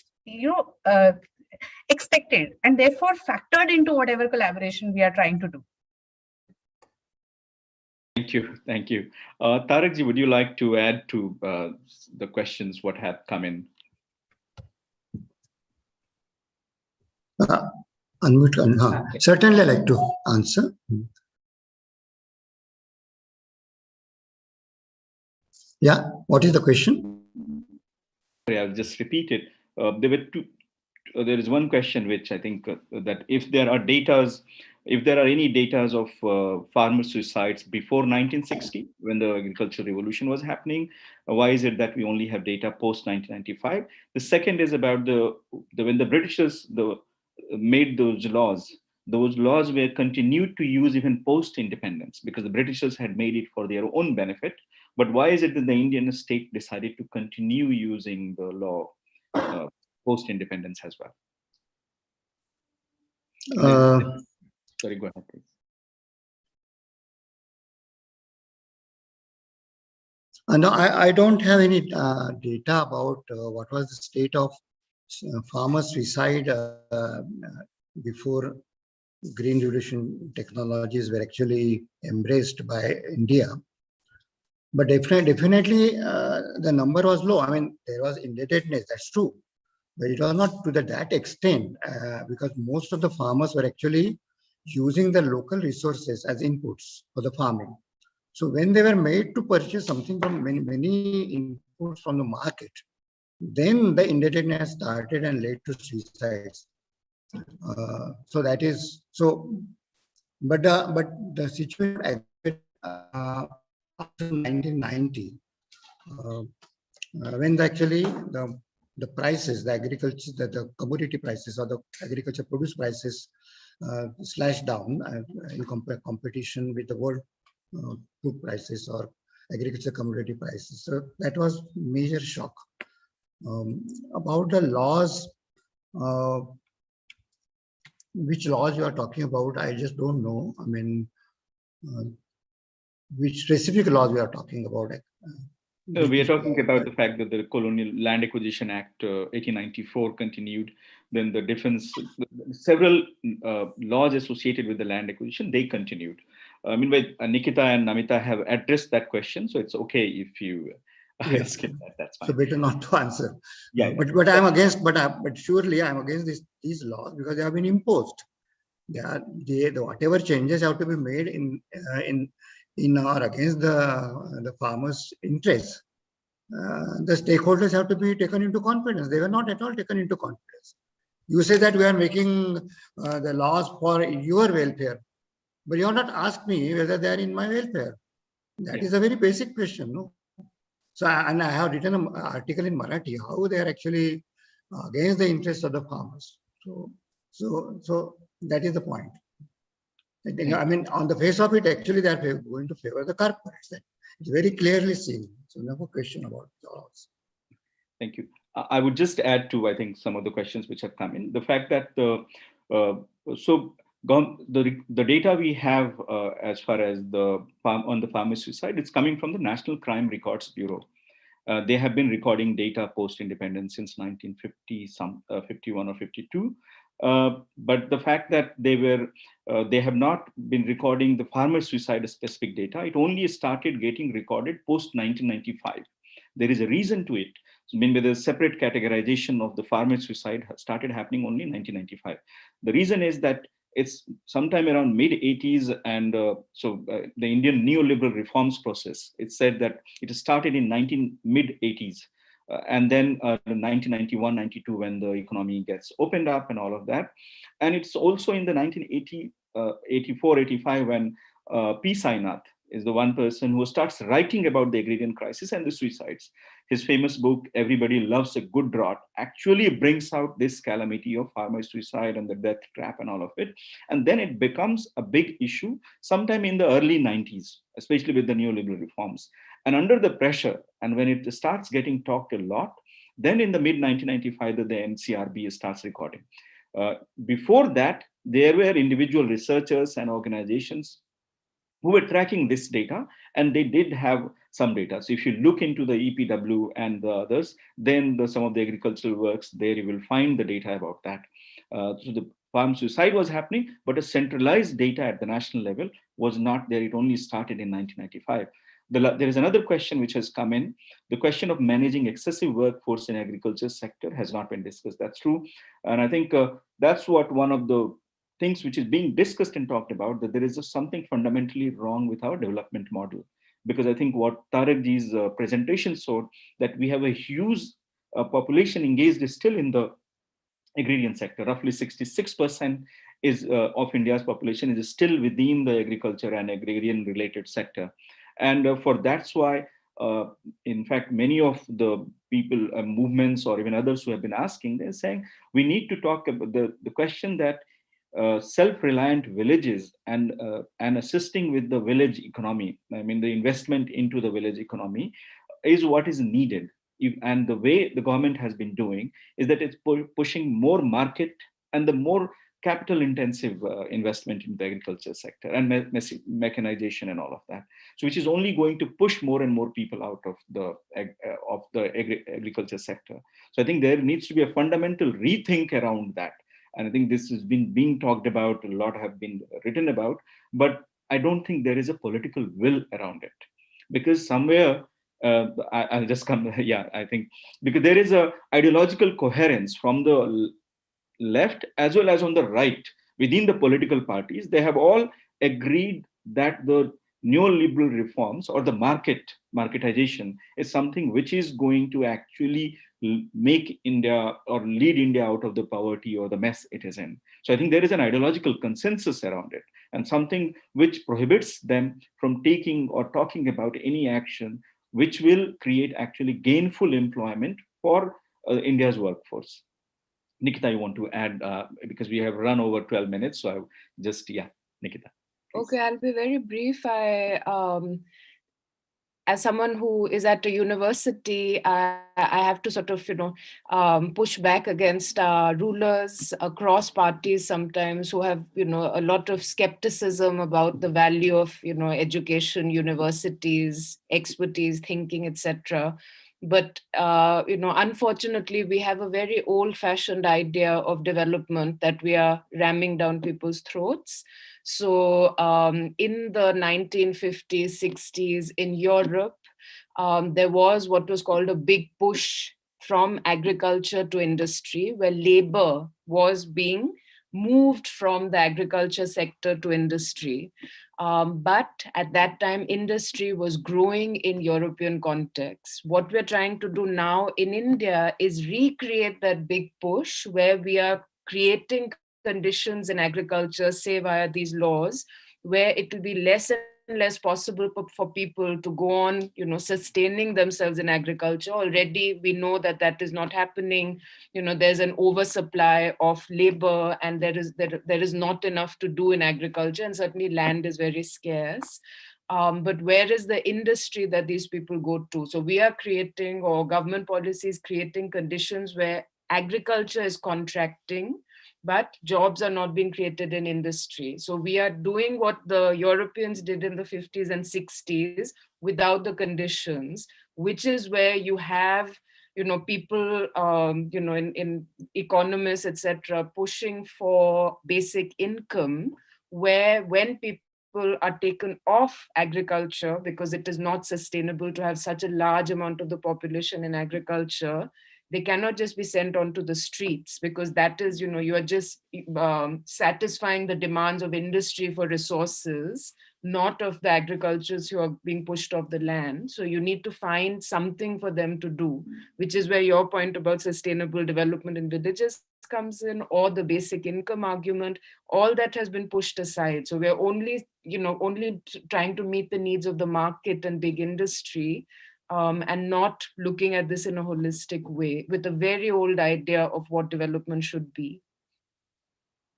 expected and therefore factored into whatever collaboration we are trying to do. Thank you. Tarak, would you like to add to the questions what have come in? Unmute. Certainly, I'd like to answer. Yeah, what is the question? Sorry, I'll just repeat it. There were two. There is one question which I think that if there are any datas of farmer suicides before 1960, when the agricultural revolution was happening, why is it that we only have data post 1995? The second is about when the Britishers made those laws were continued to use even post independence because the Britishers had made it for their own benefit. But why is it that the Indian state decided to continue using the law post-independence as well? Sorry, go ahead, please. No, I don't have any data about what was the state of farmer suicide before green revolution technologies were actually embraced by India. But definitely the number was low. I mean, there was indebtedness, that's true. But it was not to that extent because most of the farmers were actually using the local resources as inputs for the farming. So when they were made to purchase something from many inputs from the market, then the indebtedness started and led to suicides. So that is so. But the situation after 1990, when actually the prices, the agriculture, the commodity prices or the agriculture produce prices slashed down in competition with the world food prices or agriculture commodity prices. So that was major shock. About the laws, which laws you are talking about, I just don't know. I mean, which specific laws we are talking about? We are talking about the fact that the Colonial Land Acquisition Act 1894 continued. Then the defense, several laws associated with the land acquisition, they continued. Meanwhile, Nikita and Namita have addressed that question, so it's okay if you skip that. That's fine. So better not to answer. Yeah. But I'm against. But surely I'm against these laws because they have been imposed. Whatever changes have to be made in or against the farmers' interests, the stakeholders have to be taken into confidence. They were not at all taken into confidence. You say that we are making the laws for your welfare, but you have not asked me whether they are in my welfare. That is a very basic question, no? So, and I have written an article in Marathi how they are actually against the interests of the farmers. So that is the point. I mean, on the face of it, actually, they are going to favor the corporates. It's very clearly seen. So, no question about the laws. Thank you. I would just add to, I think, some of the questions which have come in. The fact that the data we have as far as on the farmer suicide, it's coming from the National Crime Records Bureau. They have been recording data post-independence since 1950, 51 or 52. But the fact that they have not been recording the farmer suicide specific data, it only started getting recorded post 1995. There is a reason to it. So, the separate categorization of the farmer suicide started happening only in 1995. The reason is that it's sometime around mid 80s, and the Indian neoliberal reforms process, it said that it started in mid 80s. And then 1991, 92, when the economy gets opened up and all of that. And it's also in the 1980, 84, 85, when P. Sainath is the one person who starts writing about the agrarian crisis and the suicides. His famous book, Everybody Loves a Good Drought, actually brings out this calamity of farmer suicide and the death trap and all of it. And then it becomes a big issue sometime in the early 90s, especially with the neoliberal reforms. And under the pressure, and when it starts getting talked a lot, then in the mid 1995, the NCRB starts recording. Before that, there were individual researchers and organizations who were tracking this data, and they did have some data. So if you look into the EPW and the others, then some of the agricultural works, there you will find the data about that. So the farm suicide was happening, but a centralized data at the national level was not there. It only started in 1995. There is another question which has come in. The question of managing excessive workforce in agriculture sector has not been discussed. That's true. And I think that's what one of the things which is being discussed and talked about, that there is something fundamentally wrong with our development model. Because I think what Tarakji's presentation showed, that we have a huge population engaged still in the agrarian sector. Roughly 66% of India's population is still within the agriculture and agrarian related sector. And that's why, in fact, many of the people, movements, or even others who have been asking, they're saying we need to talk about the question that self-reliant villages and assisting with the village economy, the investment into the village economy is what is needed. And the way the government has been doing is that it's pushing more market and the more capital intensive investment in the agriculture sector and mechanization and all of that. So which is only going to push more and more people out of the agriculture sector. So I think there needs to be a fundamental rethink around that. And I think this has been being talked about, a lot have been written about, but I don't think there is a political will around it. Because somewhere, I'll just come, yeah, I think, because there is a ideological coherence from the left as well as on the right within the political parties. They have all agreed that the neoliberal reforms or the marketization is something which is going to actually make India or lead India out of the poverty or the mess it is in. So I think there is an ideological consensus around it, and something which prohibits them from taking or talking about any action which will create actually gainful employment for India's workforce. Nikita, you want to add, because we have run over 12 minutes. So I just, yeah, Nikita. Please. Okay, I'll be very brief. As someone who is at a university, I have to sort of, push back against rulers across parties sometimes who have, a lot of skepticism about the value of, education, universities, expertise, thinking, etc. But, unfortunately, we have a very old-fashioned idea of development that we are ramming down people's throats. So in the 1950s, 60s in Europe, there was what was called a big push from agriculture to industry, where labor was being moved from the agriculture sector to industry. But at that time, industry was growing in European context. What we're trying to do now in India is recreate that big push where we are creating conditions in agriculture, say via these laws, where it will be less and less possible for people to go on, sustaining themselves in agriculture. Already we know that that is not happening. There's an oversupply of labor, and there is not enough to do in agriculture, and certainly land is very scarce. But where is the industry that these people go to? So we are creating, or government policies creating conditions where agriculture is contracting, but jobs are not being created in industry. So we are doing what the Europeans did in the 50s and 60s without the conditions, which is where you have people, in economists, etc., pushing for basic income, where when people are taken off agriculture because it is not sustainable to have such a large amount of the population in agriculture, they cannot just be sent onto the streets, because that is, you are just satisfying the demands of industry for resources, not of the agriculturists who are being pushed off the land. So you need to find something for them to do, which is where your point about sustainable development in villages comes in, or the basic income argument. All that has been pushed aside. So we're only, trying to meet the needs of the market and big industry, and not looking at this in a holistic way, with a very old idea of what development should be.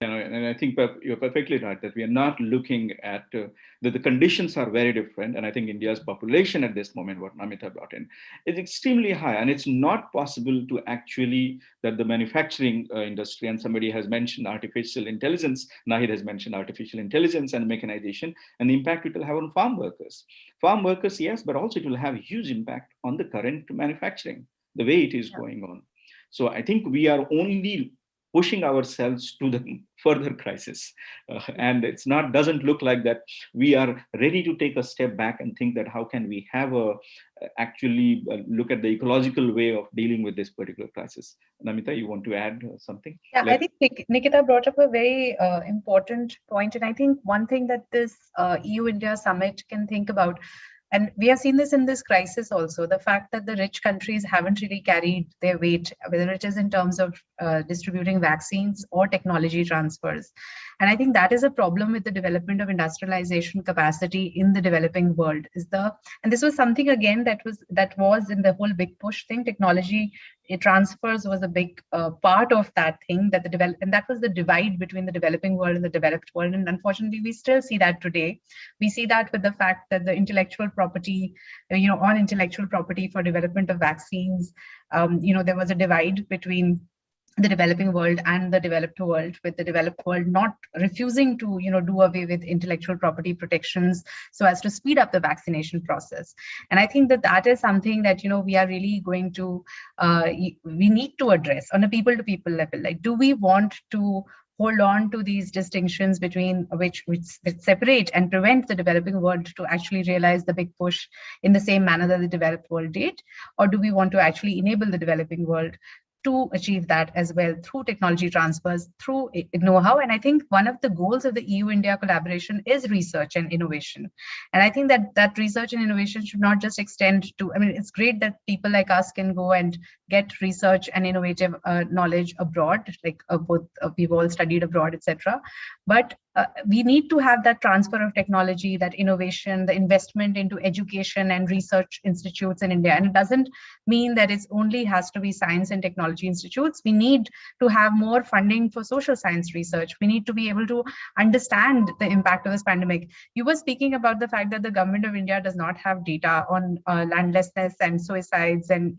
And I think you're perfectly right that we are not looking at the conditions are very different. And I think India's population at this moment, what Namita brought in, is extremely high. And it's not possible to actually, that the manufacturing industry, and somebody has mentioned artificial intelligence, Nahid has mentioned artificial intelligence and mechanization, and the impact it will have on farm workers. Farm workers, yes, but also it will have a huge impact on the current manufacturing, the way it is going on. So I think we are only pushing ourselves to the further crisis. And it's not, doesn't look like that we are ready to take a step back and think that how can we have actually look at the ecological way of dealing with this particular crisis. Namita, you want to add something? Yeah, I think Nikita brought up a very important point. And I think one thing that this EU-India summit can think about, and we have seen this in this crisis also, the fact that the rich countries haven't really carried their weight, whether it is in terms of distributing vaccines or technology transfers. And I think that is a problem with the development of industrialization capacity in the developing world. And this was something again that was in the whole big push thing. Technology transfers was a big part of that thing, and that was the divide between the developing world and the developed world. And unfortunately, we still see that today. We see that with the fact that the intellectual property, on intellectual property for development of vaccines, there was a divide between the developing world and the developed world, with the developed world not refusing to do away with intellectual property protections so as to speed up the vaccination process. And I think that is something that we are really going to we need to address on a people to people level. Like, do we want to hold on to these distinctions between which separate and prevent the developing world to actually realize the big push in the same manner that the developed world did? Or do we want to actually enable the developing world to achieve that as well through technology transfers, through know-how? And I think one of the goals of the EU-India collaboration is research and innovation. And I think that research and innovation should not just extend to, it's great that people like us can go and get research and innovative knowledge abroad, like we've all studied abroad, etc. But we need to have that transfer of technology, that innovation, the investment into education and research institutes in India. And it doesn't mean that it only has to be science and technology institutes. We need to have more funding for social science research. We need to be able to understand the impact of this pandemic. You were speaking about the fact that the government of India does not have data on landlessness and suicides, and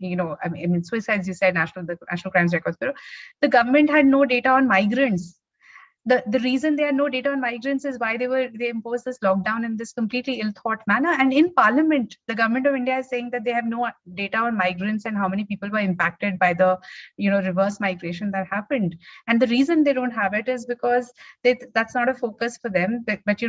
suicides, you said, the National Crimes Records Bureau. The government had no data on migrants. The reason there are no data on migrants is why they imposed this lockdown in this completely ill-thought manner. And in Parliament, the government of India is saying that they have no data on migrants and how many people were impacted by the reverse migration that happened. And the reason they don't have it is because that's not a focus for them. But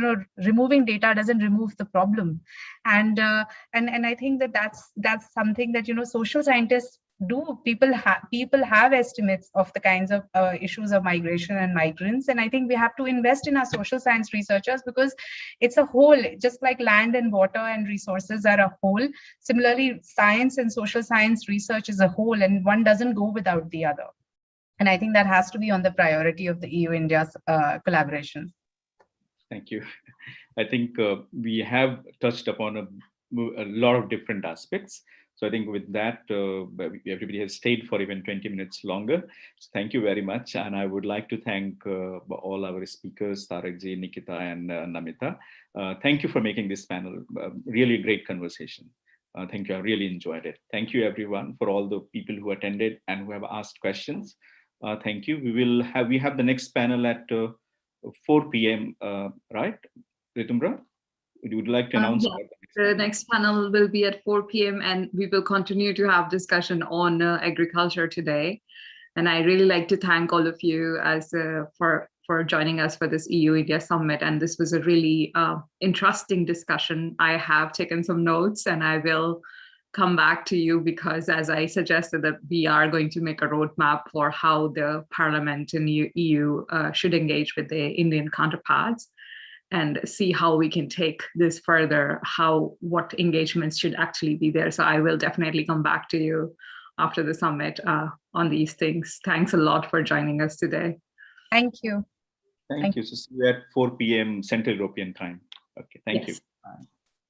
removing data doesn't remove the problem. And I think that's something that social scientists do. People have estimates of the kinds of issues of migration and migrants, and I think we have to invest in our social science researchers, because it's a whole. Just like land and water and resources are a whole, similarly science and social science research is a whole, and one doesn't go without the other. And I think that has to be on the priority of the EU-India collaboration. Thank you. I think we have touched upon a lot of different aspects. So I think with that, everybody has stayed for even 20 minutes longer. So thank you very much. And I would like to thank all our speakers, Tarak ji, Nikita, and Namita. Thank you for making this panel really great conversation. Thank you. I really enjoyed it. Thank you, everyone, for all the people who attended and who have asked questions. Thank you. We have the next panel at 4 p.m. Right, Ritumbra? You would like to announce Yeah. The next panel will be at 4 p.m. and we will continue to have discussion on agriculture today. And I really like to thank all of you for joining us for this EU-India Summit. And this was a really interesting discussion. I have taken some notes and I will come back to you because as I suggested that we are going to make a roadmap for how the Parliament in EU should engage with the Indian counterparts and see how we can take this further, what engagements should actually be there. So I will definitely come back to you after the summit on these things. Thanks a lot for joining us today. Thank you. Thank you. So see you at 4 p.m. Central European time. Okay, thank you.